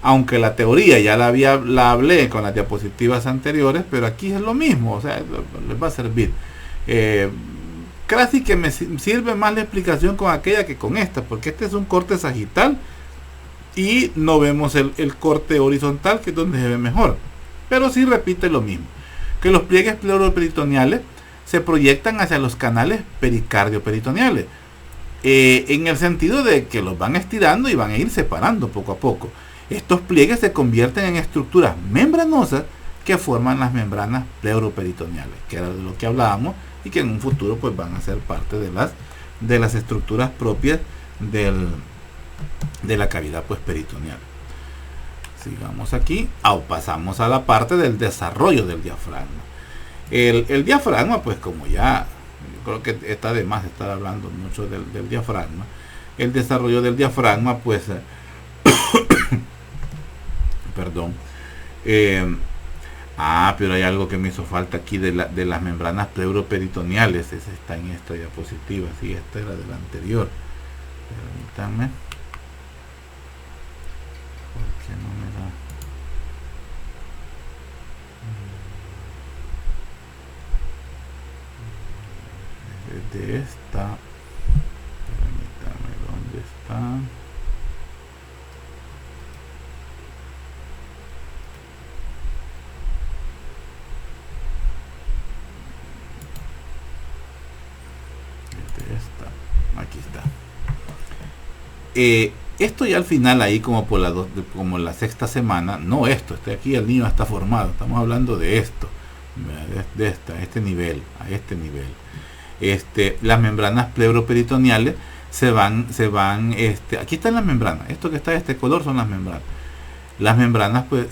aunque la teoría ya la hablé con las diapositivas anteriores, pero aquí es lo mismo, o sea, les va a servir. Casi que me sirve más la explicación con aquella que con esta, porque este es un corte sagital y no vemos el corte horizontal, que es donde se ve mejor, pero sí repite lo mismo, que los pliegues pleuroperitoneales se proyectan hacia los canales pericardio-peritoneales, en el sentido de que los van estirando y van a ir separando poco a poco. Estos pliegues se convierten en estructuras membranosas que forman las membranas pleuroperitoneales, que era de lo que hablábamos, y que en un futuro pues van a ser parte de las estructuras propias de la cavidad pues peritoneal. Sigamos aquí, pasamos a la parte del desarrollo del diafragma. El diafragma, pues como ya creo que está de más estar hablando mucho del diafragma, el desarrollo del diafragma pues perdón, pero hay algo que me hizo falta aquí de las membranas pleuroperitoneales. Esa está en esta diapositiva, sí, esta era de la anterior. Permítanme. ¿Por qué no me da? De esta. Permítanme, ¿dónde está? De esta. Aquí está. Esto ya al final ahí como por como la sexta semana, no esto, aquí el niño está formado, estamos hablando de esto, de este nivel, a este nivel. Las membranas pleuroperitoneales se van, aquí están las membranas, esto que está de este color son las membranas. Las membranas pues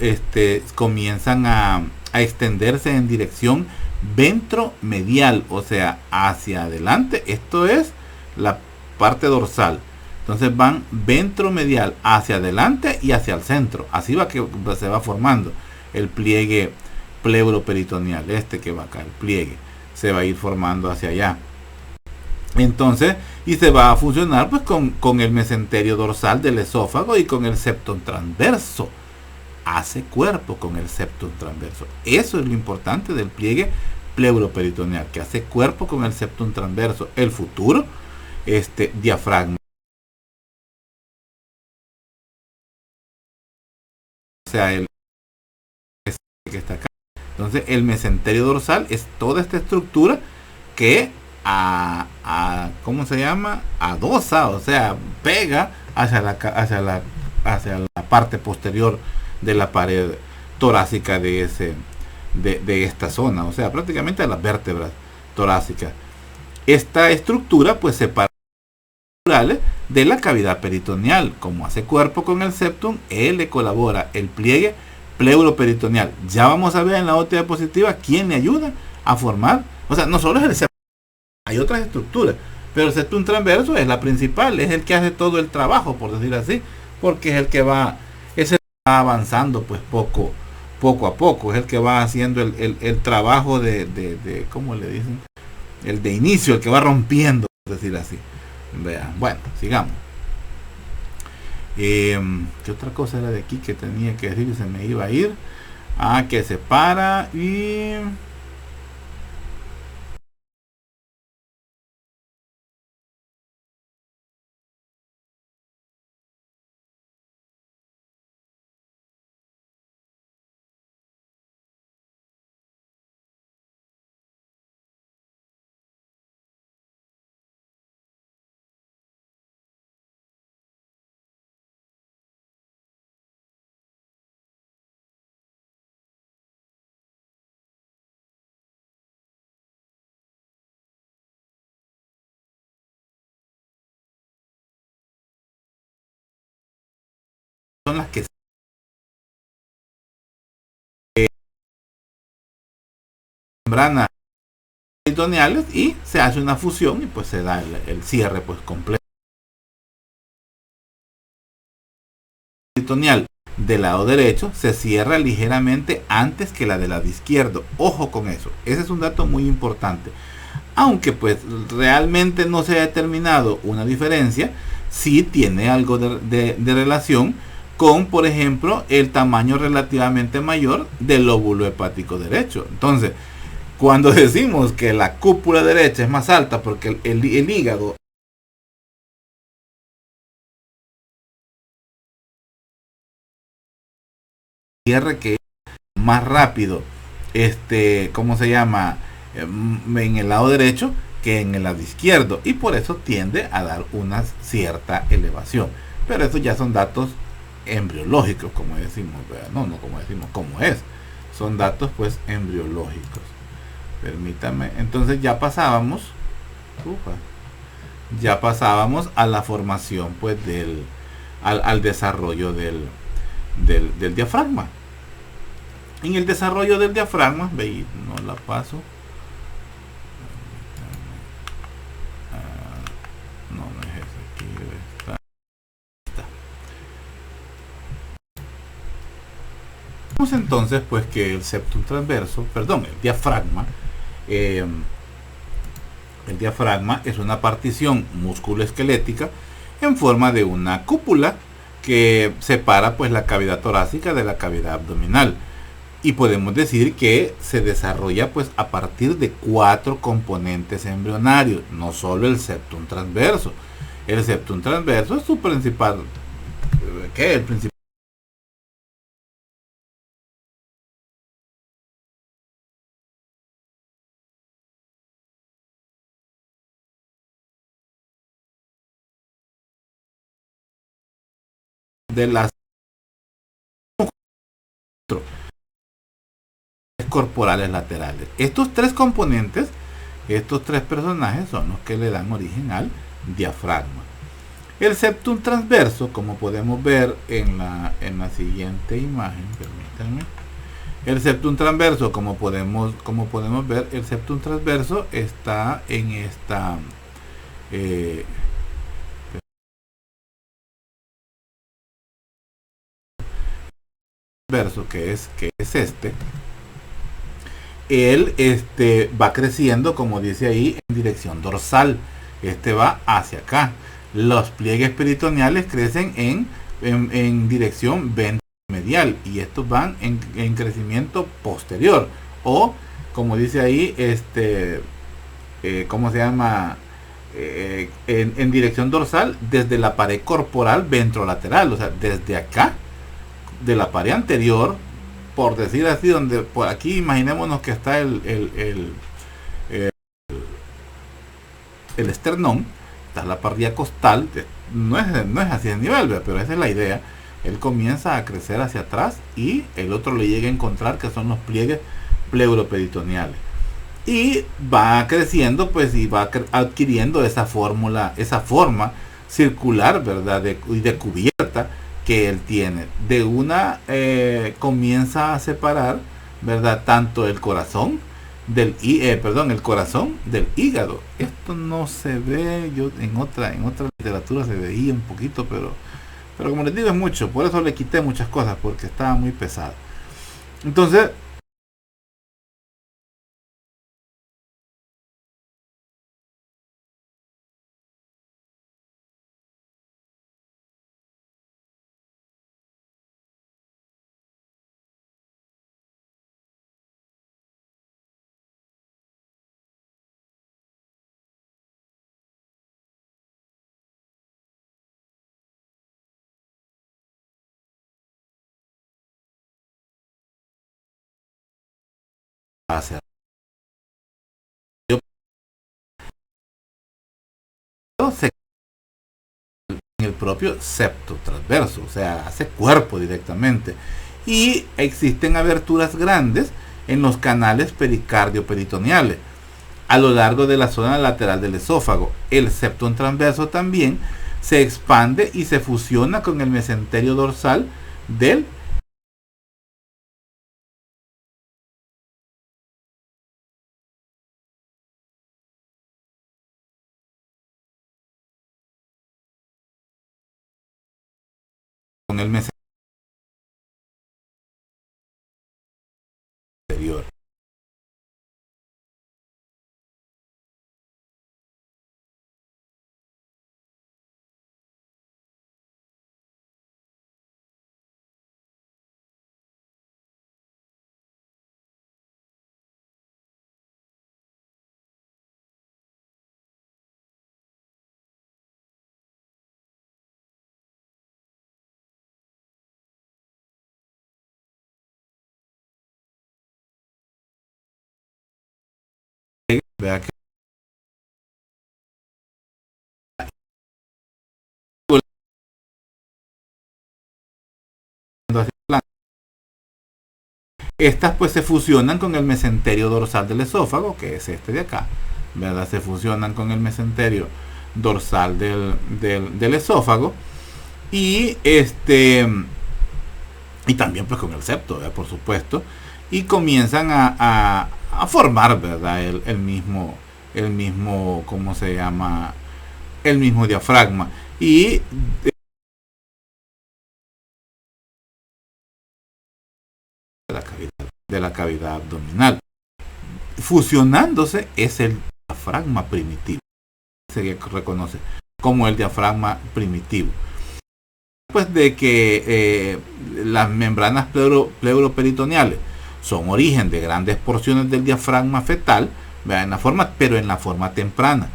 comienzan a extenderse en dirección ventromedial, o sea, hacia adelante. Esto es la parte dorsal. Entonces van ventromedial hacia adelante y hacia el centro. Así va que se va formando el pliegue pleuroperitoneal. Que va acá, el pliegue, se va a ir formando hacia allá. Entonces, y se va a funcionar pues con el mesenterio dorsal del esófago y con el septum transverso. Hace cuerpo con el septum transverso. Eso es lo importante del pliegue pleuroperitoneal, que hace cuerpo con el septum transverso. El futuro diafragma. O sea, el que está acá. Entonces, el mesenterio dorsal es toda esta estructura que ¿cómo se llama? Adosa, o sea, pega hacia la parte posterior de la pared torácica de esta zona, o sea, prácticamente a las vértebras torácicas. Esta estructura pues separa de la cavidad peritoneal. Como hace cuerpo con el septum, él le colabora el pliegue pleuroperitoneal. Ya vamos a ver en la otra diapositiva quién le ayuda a formar, o sea, no solo es el septum, hay otras estructuras, pero el septum transverso es la principal, es el que hace todo el trabajo, por decir así, porque es el que va avanzando pues poco a poco, es el que va haciendo el trabajo de ¿cómo le dicen? El de inicio, el que va rompiendo, por decir así. Vean, bueno, sigamos. ¿Qué otra cosa era de aquí que tenía que decir y se me iba a ir? Que se para y... son las que membranas peritoneales y se hace una fusión y pues se da el cierre pues completo peritoneal del lado derecho se cierra ligeramente antes que la del lado izquierdo. Ojo con eso, ese es un dato muy importante. Aunque pues realmente no se ha determinado una diferencia, sí tiene algo de relación con, por ejemplo, el tamaño relativamente mayor del lóbulo hepático derecho. Entonces, cuando decimos que la cúpula derecha es más alta porque el hígado cierre que es más rápido, ¿cómo se llama? En el lado derecho que en el lado izquierdo, y por eso tiende a dar una cierta elevación. Pero eso ya son datos embriológicos, como decimos, no como decimos, como es. Son datos pues embriológicos. Permítame, entonces ya pasábamos a la formación pues al desarrollo del diafragma. En el desarrollo del diafragma, veis, no la paso. No es esa, aquí está. Vemos entonces pues que el septum transverso, perdón, el diafragma es una partición musculoesquelética en forma de una cúpula que separa pues la cavidad torácica de la cavidad abdominal. Y podemos decir que se desarrolla pues a partir de 4 componentes embrionarios, no solo el septum transverso. El septum transverso es su principal, ¿qué? El principal de las corporales laterales. Estos 3 componentes, estos 3 personajes son los que le dan origen al diafragma. El septum transverso, como podemos ver en la siguiente imagen, permítanme. El septum transverso, como podemos ver, el septum transverso está en esta verso que es este. Él va creciendo, como dice ahí, en dirección dorsal. Va hacia acá. Los pliegues peritoneales crecen en dirección ventromedial y estos van en crecimiento posterior, o como dice ahí, ¿cómo se llama? En dirección dorsal desde la pared corporal ventrolateral, o sea, desde acá, de la pared anterior, por decir así, donde por aquí imaginémonos que está el esternón, está la parrilla costal, no es así de nivel, pero esa es la idea. Él comienza a crecer hacia atrás y el otro le llega a encontrar que son los pliegues pleuroperitoneales. Y va creciendo, pues, y va adquiriendo esa forma circular, ¿verdad? De cubierta que él tiene. De una comienza a separar, ¿verdad? Tanto el corazón el corazón del hígado. Esto no se ve, yo en otra literatura se veía un poquito, pero como les digo es mucho, por eso le quité muchas cosas porque estaba muy pesado. Entonces, hacia se en el propio septo transverso, o sea, hace cuerpo directamente. Y existen aberturas grandes en los canales pericardio-peritoneales a lo largo de la zona lateral del esófago. El septum transverso también se expande y se fusiona con el mesenterio dorsal del con el mesenterio. Vea que estas pues se fusionan con el mesenterio dorsal del esófago, que es este de acá, ¿verdad? Se fusionan con el mesenterio dorsal del esófago y y también pues con el septo, ¿verdad? Por supuesto, y comienzan a formar, ¿verdad? El mismo, ¿cómo se llama? El mismo diafragma. Y de la cavidad abdominal. Fusionándose es el diafragma primitivo. Se reconoce como el diafragma primitivo. Pues de que las membranas pleuroperitoneales son origen de grandes porciones del diafragma fetal, ¿verdad? Pero en la forma temprana.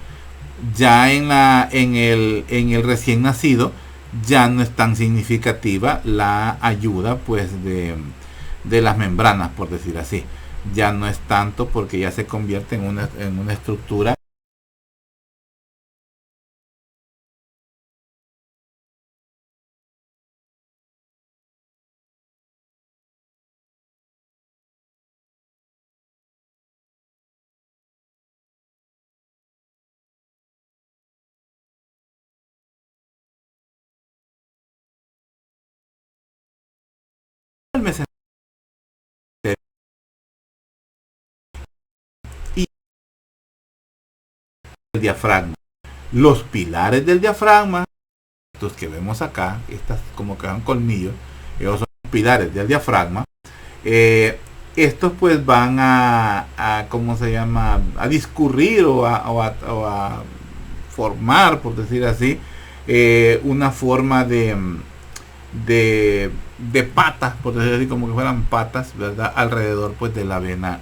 Ya en el recién nacido ya no es tan significativa la ayuda pues de las membranas, por decir así. Ya no es tanto, porque ya se convierte en una estructura y el diafragma. Los pilares del diafragma, estos que vemos acá, estas como que son colmillos, ellos son los pilares del diafragma. Estos pues van a ¿cómo se llama? A discurrir o a formar, por decir así, una forma de patas, por decir así, como que fueran patas, ¿verdad? Alrededor pues de la vena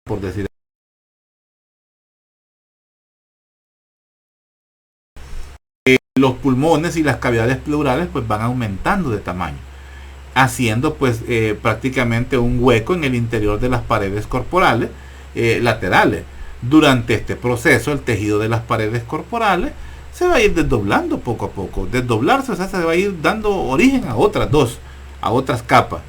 por decir. Los pulmones y las cavidades pleurales pues van aumentando de tamaño, haciendo pues prácticamente un hueco en el interior de las paredes corporales laterales. Durante este proceso el tejido de las paredes corporales se va a ir desdoblando poco a poco. Desdoblarse, o sea, se va a ir dando origen a otras capas.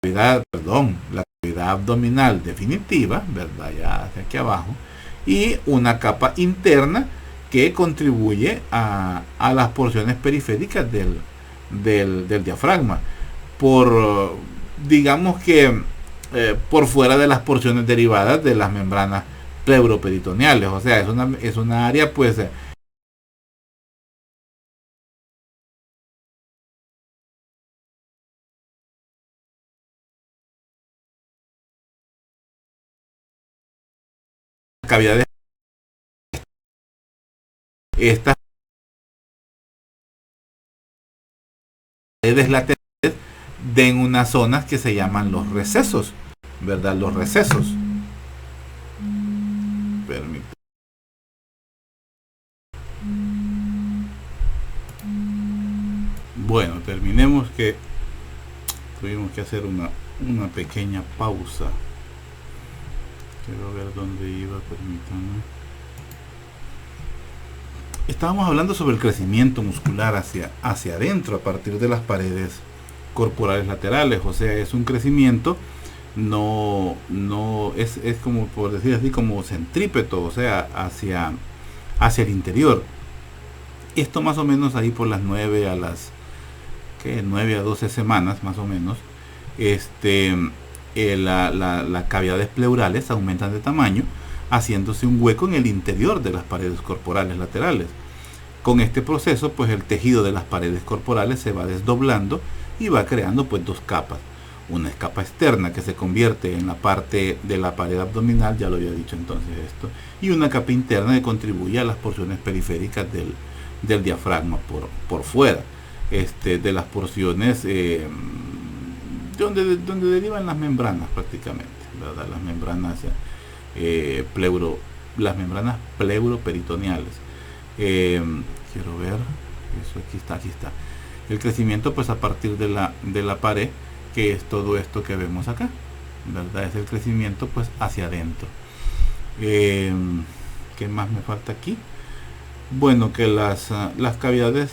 La cavidad abdominal definitiva, ¿verdad? Ya hacia aquí abajo, y una capa interna que contribuye a las porciones periféricas del diafragma, digamos que por fuera de las porciones derivadas de las membranas pleuroperitoneales. O sea, es una área pues cavidades. Estas paredes laterales den unas zonas que se llaman los recesos, ¿verdad? Los recesos. Permítame. Bueno, terminemos, que tuvimos que hacer una pequeña pausa. Quiero ver dónde iba, permítanme. Estábamos hablando sobre el crecimiento muscular hacia adentro a partir de las paredes corporales laterales. O sea, es un crecimiento no es como, por decir así, como centrípeto, o sea, hacia el interior. Esto más o menos ahí por las 9 a 12 semanas más o menos. Las cavidades pleurales aumentan de tamaño, haciéndose un hueco en el interior de las paredes corporales laterales. Con este proceso pues el tejido de las paredes corporales se va desdoblando y va creando pues dos capas. Una capa externa que se convierte en la parte de la pared abdominal, ya lo había dicho entonces esto, y una capa interna que contribuye a las porciones periféricas del diafragma por fuera, de las porciones donde derivan las membranas prácticamente, ¿verdad? Las membranas las membranas pleuroperitoneales. Quiero ver, eso aquí está. El crecimiento pues a partir de la pared, que es todo esto que vemos acá, ¿verdad? Es el crecimiento pues hacia adentro. ¿Qué más me falta aquí? Bueno, que las cavidades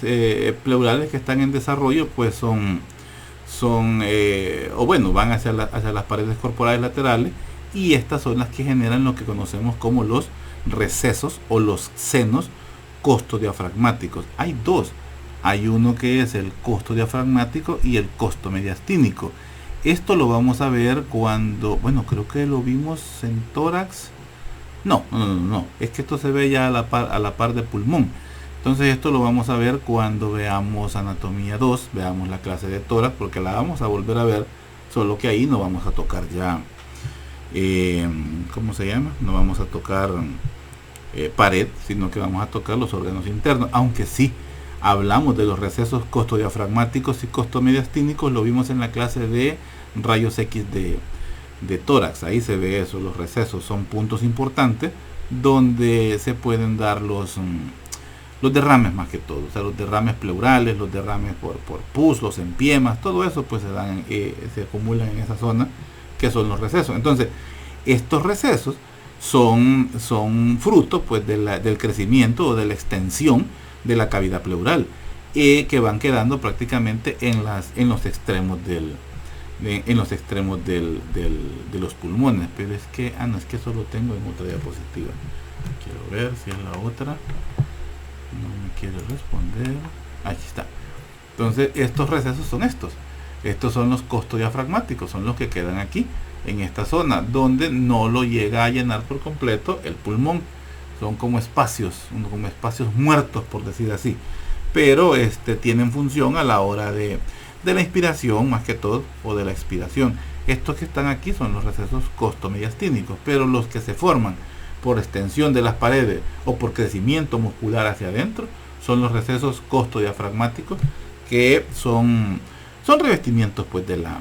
pleurales que están en desarrollo pues son van hacia las paredes corporales laterales, y estas son las que generan lo que conocemos como los recesos o los senos costodiafragmáticos. Hay dos. Hay uno que es el costodiafragmático y el costomediastínico. Esto lo vamos a ver cuando, creo que lo vimos en tórax. No, es que esto se ve ya a la par de pulmón. Entonces esto lo vamos a ver cuando veamos anatomía 2, veamos la clase de tórax, porque la vamos a volver a ver, solo que ahí no vamos a tocar ya, ¿cómo se llama? No vamos a tocar pared, sino que vamos a tocar los órganos internos, aunque sí hablamos de los recesos costodiafragmáticos y costomediastínicos, lo vimos en la clase de rayos X de tórax. Ahí se ve eso, los recesos son puntos importantes donde se pueden dar los derrames, más que todo, o sea, los derrames pleurales, los derrames por pus, los empiemas, todo eso pues se acumulan en esa zona que son los recesos. Entonces estos recesos son fruto pues del crecimiento o de la extensión de la cavidad pleural, que van quedando prácticamente en los extremos de los pulmones. Pero es que eso lo tengo en otra diapositiva. Quiero ver si es la otra. No me quiere responder. Aquí está. Entonces estos recesos son estos son los costodiafragmáticos, son los que quedan aquí en esta zona donde no lo llega a llenar por completo el pulmón. Son como espacios muertos, por decir así, pero tienen función a la hora de la inspiración más que todo, o de la expiración. Estos que están aquí son los recesos costomediastínicos, pero los que se forman por extensión de las paredes o por crecimiento muscular hacia adentro son los recesos costodiafragmáticos, que son revestimientos pues de las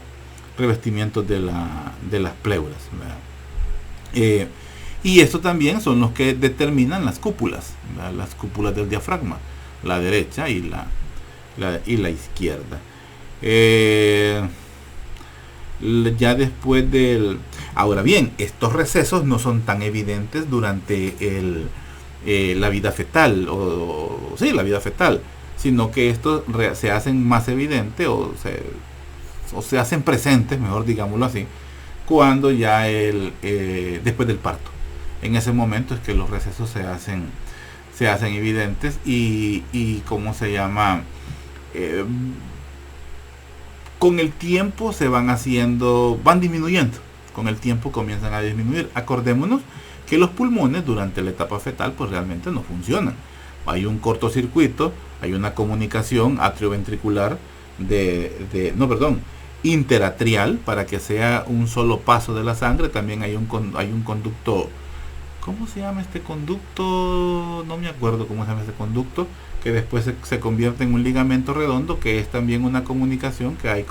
pleuras, y esto también son los que determinan las cúpulas del diafragma, la derecha y la izquierda. Ya después ahora bien, estos recesos no son tan evidentes durante la vida fetal, la vida fetal, sino que estos se hacen más evidentes o se hacen presentes, mejor digámoslo así, cuando ya después del parto. En ese momento es que los recesos se hacen evidentes y ¿cómo se llama? Con el tiempo van disminuyendo, con el tiempo comienzan a disminuir. Acordémonos que los pulmones durante la etapa fetal pues realmente no funcionan. Hay un cortocircuito, hay una comunicación atrioventricular interatrial para que sea un solo paso de la sangre. También hay un conducto, ¿cómo se llama este conducto? No me acuerdo cómo se llama este conducto, que después se convierte en un ligamento redondo, que es también una comunicación que hay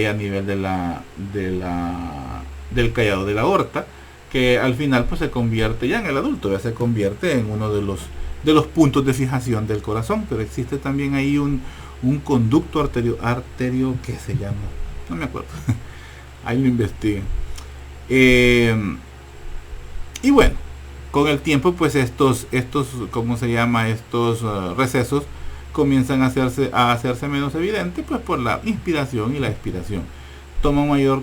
a nivel del callado de la aorta, que al final pues se convierte ya en el adulto, ya se convierte en uno de los puntos de fijación del corazón. Pero existe también ahí un conducto arterio que se llama, no me acuerdo, ahí lo investiguen. Y bueno, con el tiempo pues estos ¿cómo se llama? Estos recesos comienzan a hacerse menos evidentes pues por la inspiración y la expiración. Toman mayor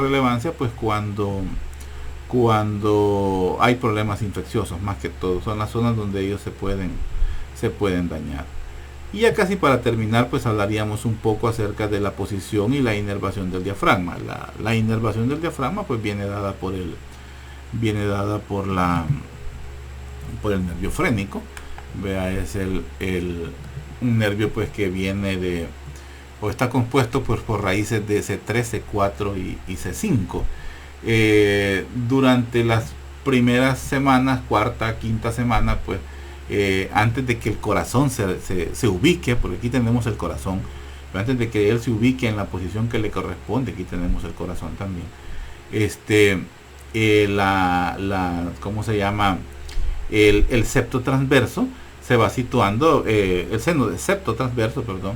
relevancia pues cuando hay problemas infecciosos, más que todo son las zonas donde ellos se pueden dañar. Y ya casi para terminar pues hablaríamos un poco acerca de la posición y la inervación del diafragma. La inervación del diafragma pues viene dada por el nervio frénico. Vea, es un nervio pues que viene está compuesto pues por raíces de C3, C4 y C5. Durante las primeras semanas, cuarta, quinta semana, pues antes de que el corazón se ubique, porque aquí tenemos el corazón, pero antes de que él se ubique en la posición que le corresponde, aquí tenemos el corazón también, ¿cómo se llama? El septo transverso se va situando, el seno de septo transverso, perdón,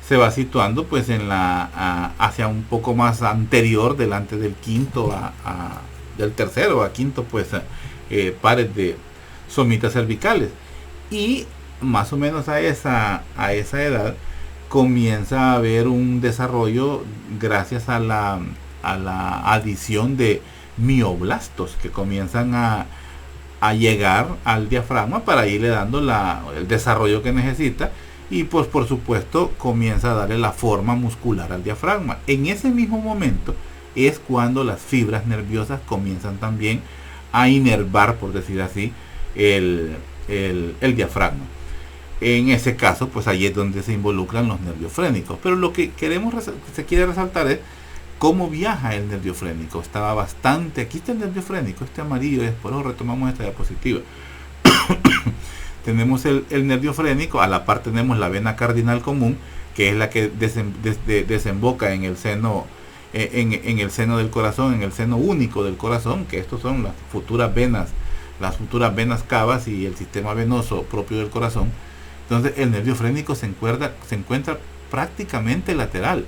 se va situando pues hacia un poco más anterior, delante del quinto del tercero a quinto pues pares de somitas cervicales. Y más o menos a esa edad comienza a haber un desarrollo gracias a la adición de mioblastos que comienzan a llegar al diafragma para irle dando el desarrollo que necesita, y pues por supuesto comienza a darle la forma muscular al diafragma. En ese mismo momento es cuando las fibras nerviosas comienzan también a inervar, por decir así, el diafragma. En ese caso, pues ahí es donde se involucran los nervios frénicos. Pero lo que se quiere resaltar es cómo viaja el nervio frénico. Estaba bastante, aquí está el nervio frénico, este amarillo, por eso retomamos esta diapositiva. Tenemos el nervio frénico, a la par tenemos la vena cardinal común, que es la que desemboca en el seno, en el seno del corazón, en el seno único del corazón, que estos son las futuras venas cavas y el sistema venoso propio del corazón. Entonces el nervio frénico se encuentra prácticamente lateral,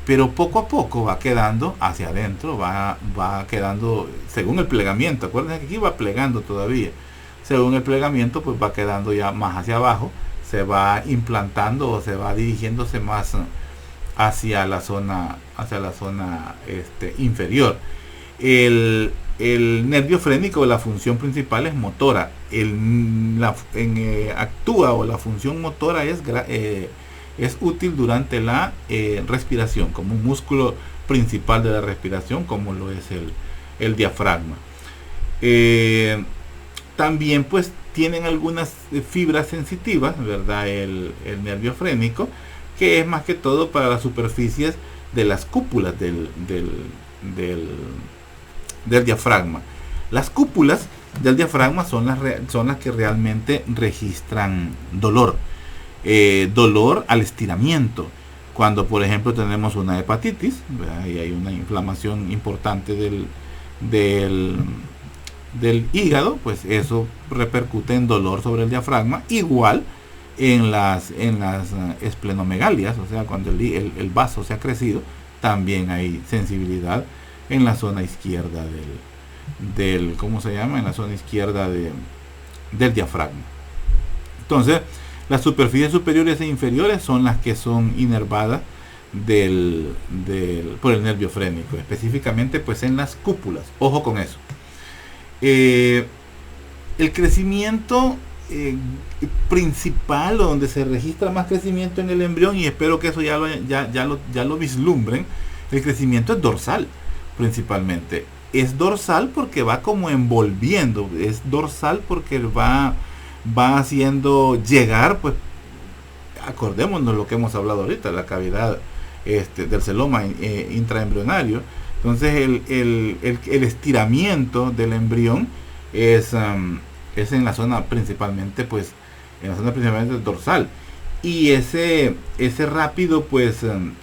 pero poco a poco va quedando hacia adentro, va quedando según el plegamiento. Acuérdense que aquí va plegando todavía. Según el plegamiento, pues va quedando ya más hacia abajo, se va implantando o se va dirigiéndose más hacia la zona inferior. El nervio frénico, la función principal es motora. Actúa, o la función motora es útil durante la respiración, como un músculo principal de la respiración, como lo es el diafragma. También pues tienen algunas fibras sensitivas, ¿verdad? El nervio frénico, que es más que todo para las superficies de las cúpulas del diafragma. Las cúpulas del diafragma son las que realmente registran dolor. Dolor al estiramiento. Cuando por ejemplo tenemos una hepatitis, ¿verdad? Y hay una inflamación importante del hígado, pues eso repercute en dolor sobre el diafragma, igual en las esplenomegalias, o sea, cuando el vaso se ha crecido, también hay sensibilidad en la zona izquierda ¿cómo se llama? En la zona izquierda del diafragma. Entonces, las superficies superiores e inferiores son las que son inervadas por el nervio frénico, específicamente pues en las cúpulas. Ojo con eso. El crecimiento principal, o donde se registra más crecimiento en el embrión, y espero que eso ya lo vislumbren, el crecimiento es dorsal principalmente. Es dorsal porque va como envolviendo, es dorsal porque va haciendo llegar, pues acordémonos lo que hemos hablado ahorita, la cavidad del celoma intraembrionario. Entonces el estiramiento del embrión es en la zona principalmente, pues en la zona principalmente dorsal, y ese rápido pues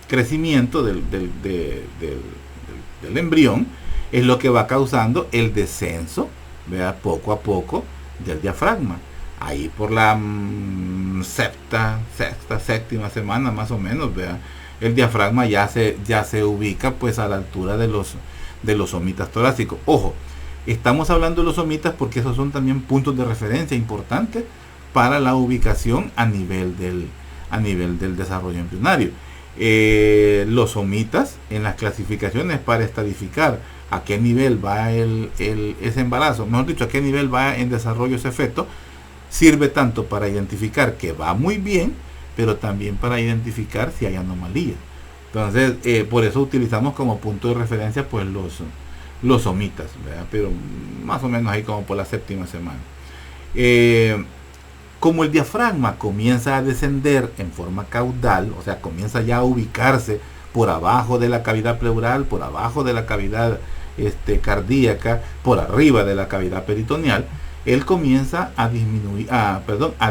crecimiento del embrión es lo que va causando el descenso, ¿verdad? Poco a poco del diafragma. Ahí por la sexta, séptima semana más o menos, ¿verdad? El diafragma ya se ubica pues a la altura de los somitas torácicos. Ojo, estamos hablando de los somitas porque esos son también puntos de referencia importantes para la ubicación a nivel del desarrollo embrionario. Los somitas en las clasificaciones para estadificar a qué nivel va ese embarazo, mejor dicho, a qué nivel va en desarrollo ese feto, sirve tanto para identificar que va muy bien, pero también para identificar si hay anomalías. Entonces, por eso utilizamos como punto de referencia pues los somitas, ¿verdad? Pero más o menos ahí como por la séptima semana. Como el diafragma comienza a descender en forma caudal, o sea, comienza ya a ubicarse por abajo de la cavidad pleural, por abajo de la cavidad cardíaca, por arriba de la cavidad peritoneal, él comienza a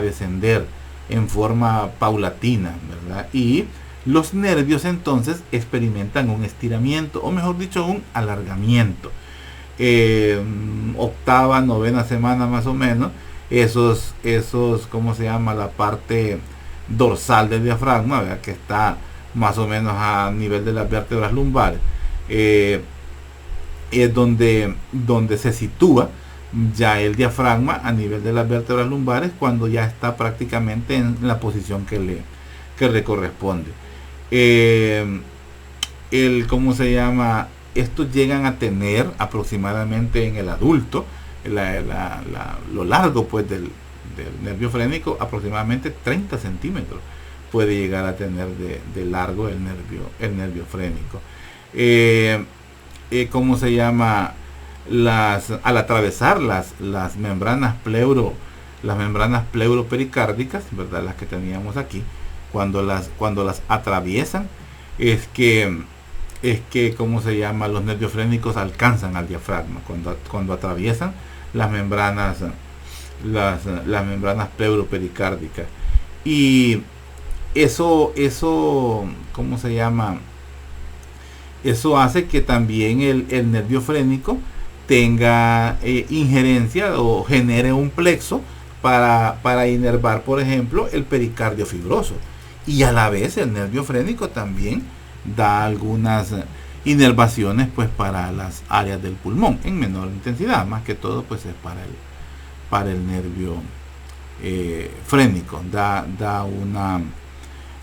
descender en forma paulatina, ¿verdad? Y los nervios entonces experimentan un estiramiento, o mejor dicho, un alargamiento. Octava, novena semana más o menos, esos ¿cómo se llama? La parte dorsal del diafragma, ¿verdad? Que está más o menos a nivel de las vértebras lumbares, es donde se sitúa ya el diafragma a nivel de las vértebras lumbares, cuando ya está prácticamente en la posición que que le corresponde. Eh, ¿Cómo se llama? Estos llegan a tener aproximadamente en el adulto, lo largo pues del nervio frénico, aproximadamente 30 centímetros puede llegar a tener de largo el nervio frénico. ¿Cómo se llama? Al atravesar las membranas pleuropericárdicas, ¿verdad? Las que teníamos aquí, cuando las atraviesan, es que ¿cómo se llama? Los nervios frénicos alcanzan al diafragma cuando atraviesan las membranas pleuropericárdicas. Y eso ¿cómo se llama? Eso hace que también el nervio frénico tenga injerencia o genere un plexo para inervar, por ejemplo, el pericardio fibroso. Y a la vez el nervio frénico también da algunas inervaciones pues para las áreas del pulmón en menor intensidad, más que todo pues es para el nervio frénico.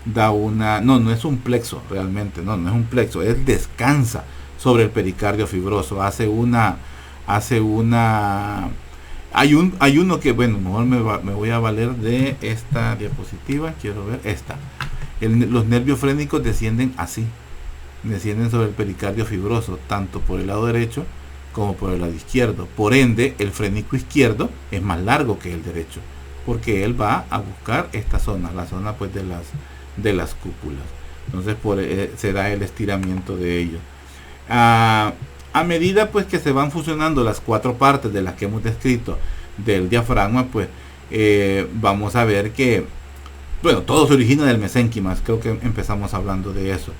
No es un plexo realmente, no es un plexo, él descansa sobre el pericardio fibroso, hay uno que, bueno, mejor me voy a valer de esta diapositiva, quiero ver esta. Los nervios frénicos descienden sobre el pericardio fibroso, tanto por el lado derecho como por el lado izquierdo. Por ende, el frénico izquierdo es más largo que el derecho, porque él va a buscar esta zona, la zona pues de las cúpulas. Entonces se da el estiramiento de ellos. A medida pues que se van fusionando las cuatro partes de las que hemos descrito del diafragma, pues vamos a ver que, bueno, todo se origina del mesénquima. Creo que empezamos hablando de eso.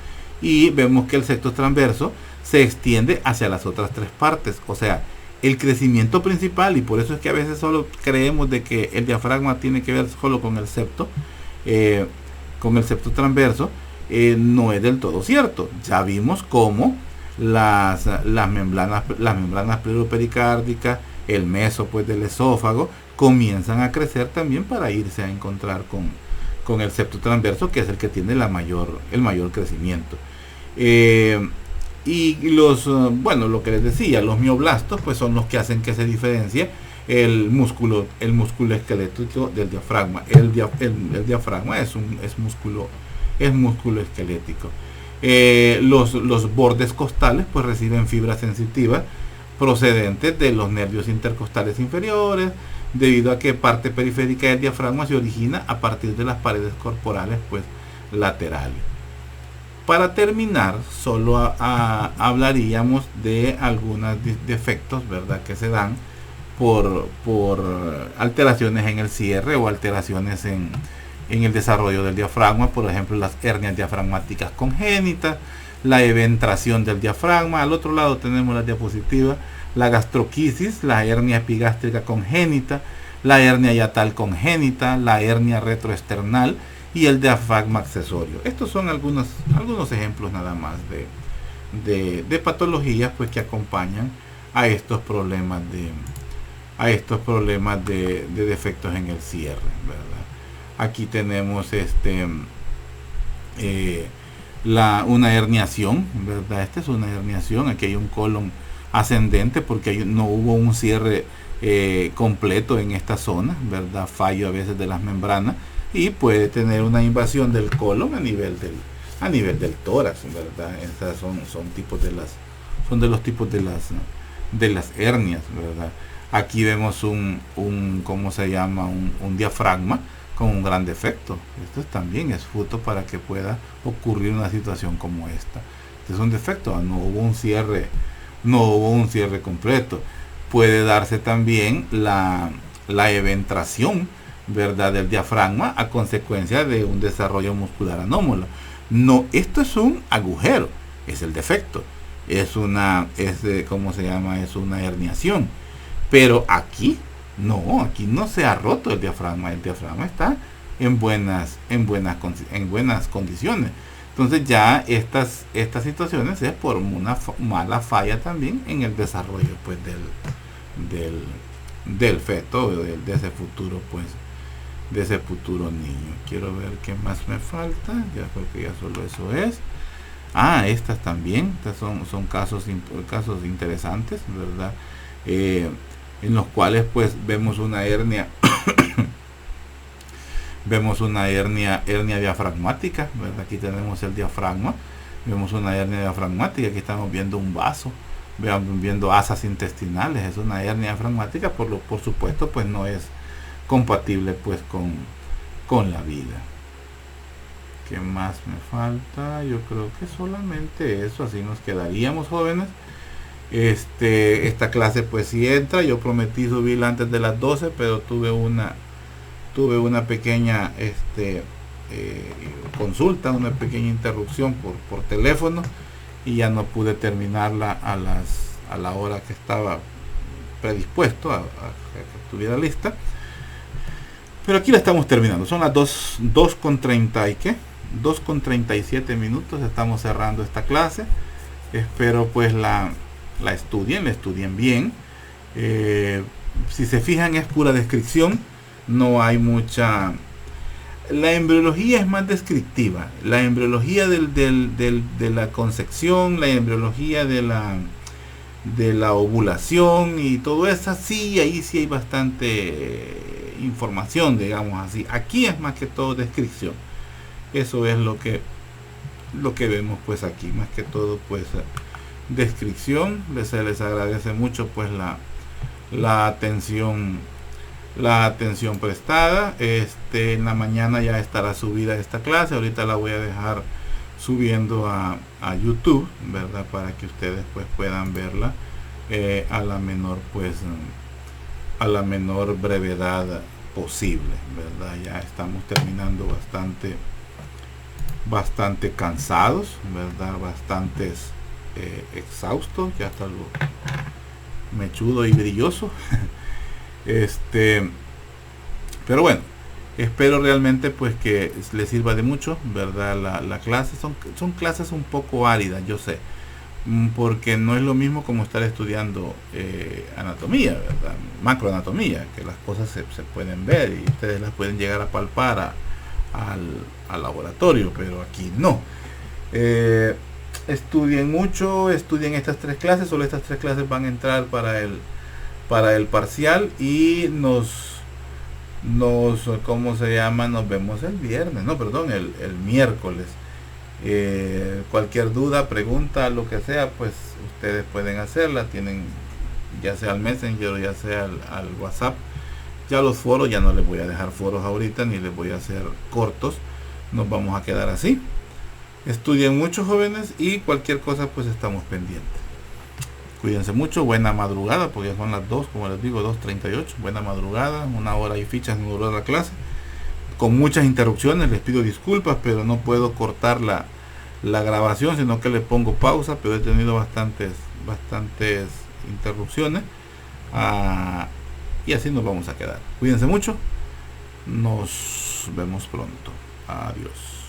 Y vemos que el septo transverso se extiende hacia las otras tres partes. O sea, el crecimiento principal, y por eso es que a veces solo creemos de que el diafragma tiene que ver solo con el septo transverso, no es del todo cierto. Ya vimos cómo las membranas pleuropericárdicas, el meso pues del esófago, comienzan a crecer también para irse a encontrar con el septo transverso, que es el que tiene el mayor crecimiento. Y lo que les decía, los mioblastos pues son los que hacen que se diferencie el músculo esquelético del diafragma. El diafragma es músculo esquelético. Los bordes costales pues reciben fibras sensitivas procedentes de los nervios intercostales inferiores, debido a que parte periférica del diafragma se origina a partir de las paredes corporales pues laterales. Para terminar, solo hablaríamos de algunos defectos, ¿verdad?, que se dan por alteraciones en el cierre o alteraciones en el desarrollo del diafragma. Por ejemplo, las hernias diafragmáticas congénitas, la eventración del diafragma. Al otro lado tenemos la diapositiva, la gastroquisis, la hernia epigástrica congénita, la hernia hiatal congénita, la hernia retroesternal y el diafragma accesorio. Estos son algunos ejemplos nada más de patologías pues que acompañan a estos problemas de defectos en el cierre, ¿verdad? Aquí tenemos una herniación, ¿verdad? Esta es una herniación. Aquí hay un colon ascendente porque no hubo un cierre completo en esta zona, ¿verdad? Fallo a veces de las membranas, y puede tener una invasión del colon a nivel del tórax, ¿verdad? Estas son de los tipos de las hernias, ¿verdad? Aquí vemos ¿cómo se llama? Un diafragma con un gran defecto. Esto también es fruto para que pueda ocurrir una situación como esta. Este es un defecto, no hubo un cierre completo. Puede darse también la eventración, ¿verdad?, del diafragma a consecuencia de un desarrollo muscular anómalo. No, esto es un agujero, es el defecto. ¿Cómo se llama? Es una herniación. Pero aquí no se ha roto el diafragma. El diafragma está en buenas condiciones. Entonces ya estas situaciones es por una mala falla también en el desarrollo pues del feto, de ese futuro pues de ese futuro niño. Quiero ver qué más me falta. Ya creo que ya solo eso es. Estas también, estas son casos interesantes, ¿verdad? En los cuales pues vemos una hernia hernia diafragmática, ¿verdad? Aquí tenemos el diafragma, vemos una hernia diafragmática, aquí estamos viendo un vaso, viendo asas intestinales, es una hernia diafragmática, por supuesto pues no es compatible pues con la vida. ¿Qué más me falta? Yo creo que solamente eso, así nos quedaríamos, jóvenes. Esta clase pues si entra, yo prometí subirla antes de las 12, pero tuve una pequeña consulta, una pequeña interrupción por teléfono, y ya no pude terminarla a la hora que estaba predispuesto a que estuviera lista. Pero aquí la estamos terminando, son las 2:37 minutos, estamos cerrando esta clase. Espero pues la estudien bien. Si se fijan, es pura descripción, no hay mucha. La embriología es más descriptiva, la embriología de la concepción, la embriología de la ovulación y todo eso, sí, ahí sí hay bastante información, digamos así. Aquí es más que todo descripción. Eso es lo que vemos pues aquí, más que todo pues descripción. Se les agradece mucho pues la atención prestada. En la mañana ya estará subida esta clase, ahorita la voy a dejar subiendo a YouTube, ¿verdad? Para que ustedes pues puedan verla a la menor brevedad posible, ¿verdad? Ya estamos terminando bastante cansados, ¿verdad? Bastantes exhaustos, ya está algo mechudo y brilloso. Pero bueno, espero realmente pues que les sirva de mucho, ¿verdad? La clase son clases un poco áridas, yo sé, porque no es lo mismo como estar estudiando anatomía, ¿verdad? Macroanatomía, que las cosas se pueden ver y ustedes las pueden llegar a palpar al laboratorio, pero aquí no. Estudien mucho, estudien estas 3 clases, solo estas 3 clases van a entrar para el parcial, y ¿cómo se llama? Nos vemos el viernes, el miércoles. Cualquier duda, pregunta, lo que sea, pues ustedes pueden hacerla, tienen ya sea al Messenger o ya sea al WhatsApp. Ya los foros, ya no les voy a dejar foros ahorita, ni les voy a hacer cortos, nos vamos a quedar así. Estudien mucho, jóvenes, y cualquier cosa pues estamos pendientes. Cuídense mucho, buena madrugada, porque ya son las 2, como les digo, 2:38, buena madrugada, 1 hora y fichas no duró la clase, con muchas interrupciones, les pido disculpas, pero no puedo cortar la grabación, sino que le pongo pausa, pero he tenido bastantes interrupciones, y así nos vamos a quedar. Cuídense mucho, nos vemos pronto, adiós.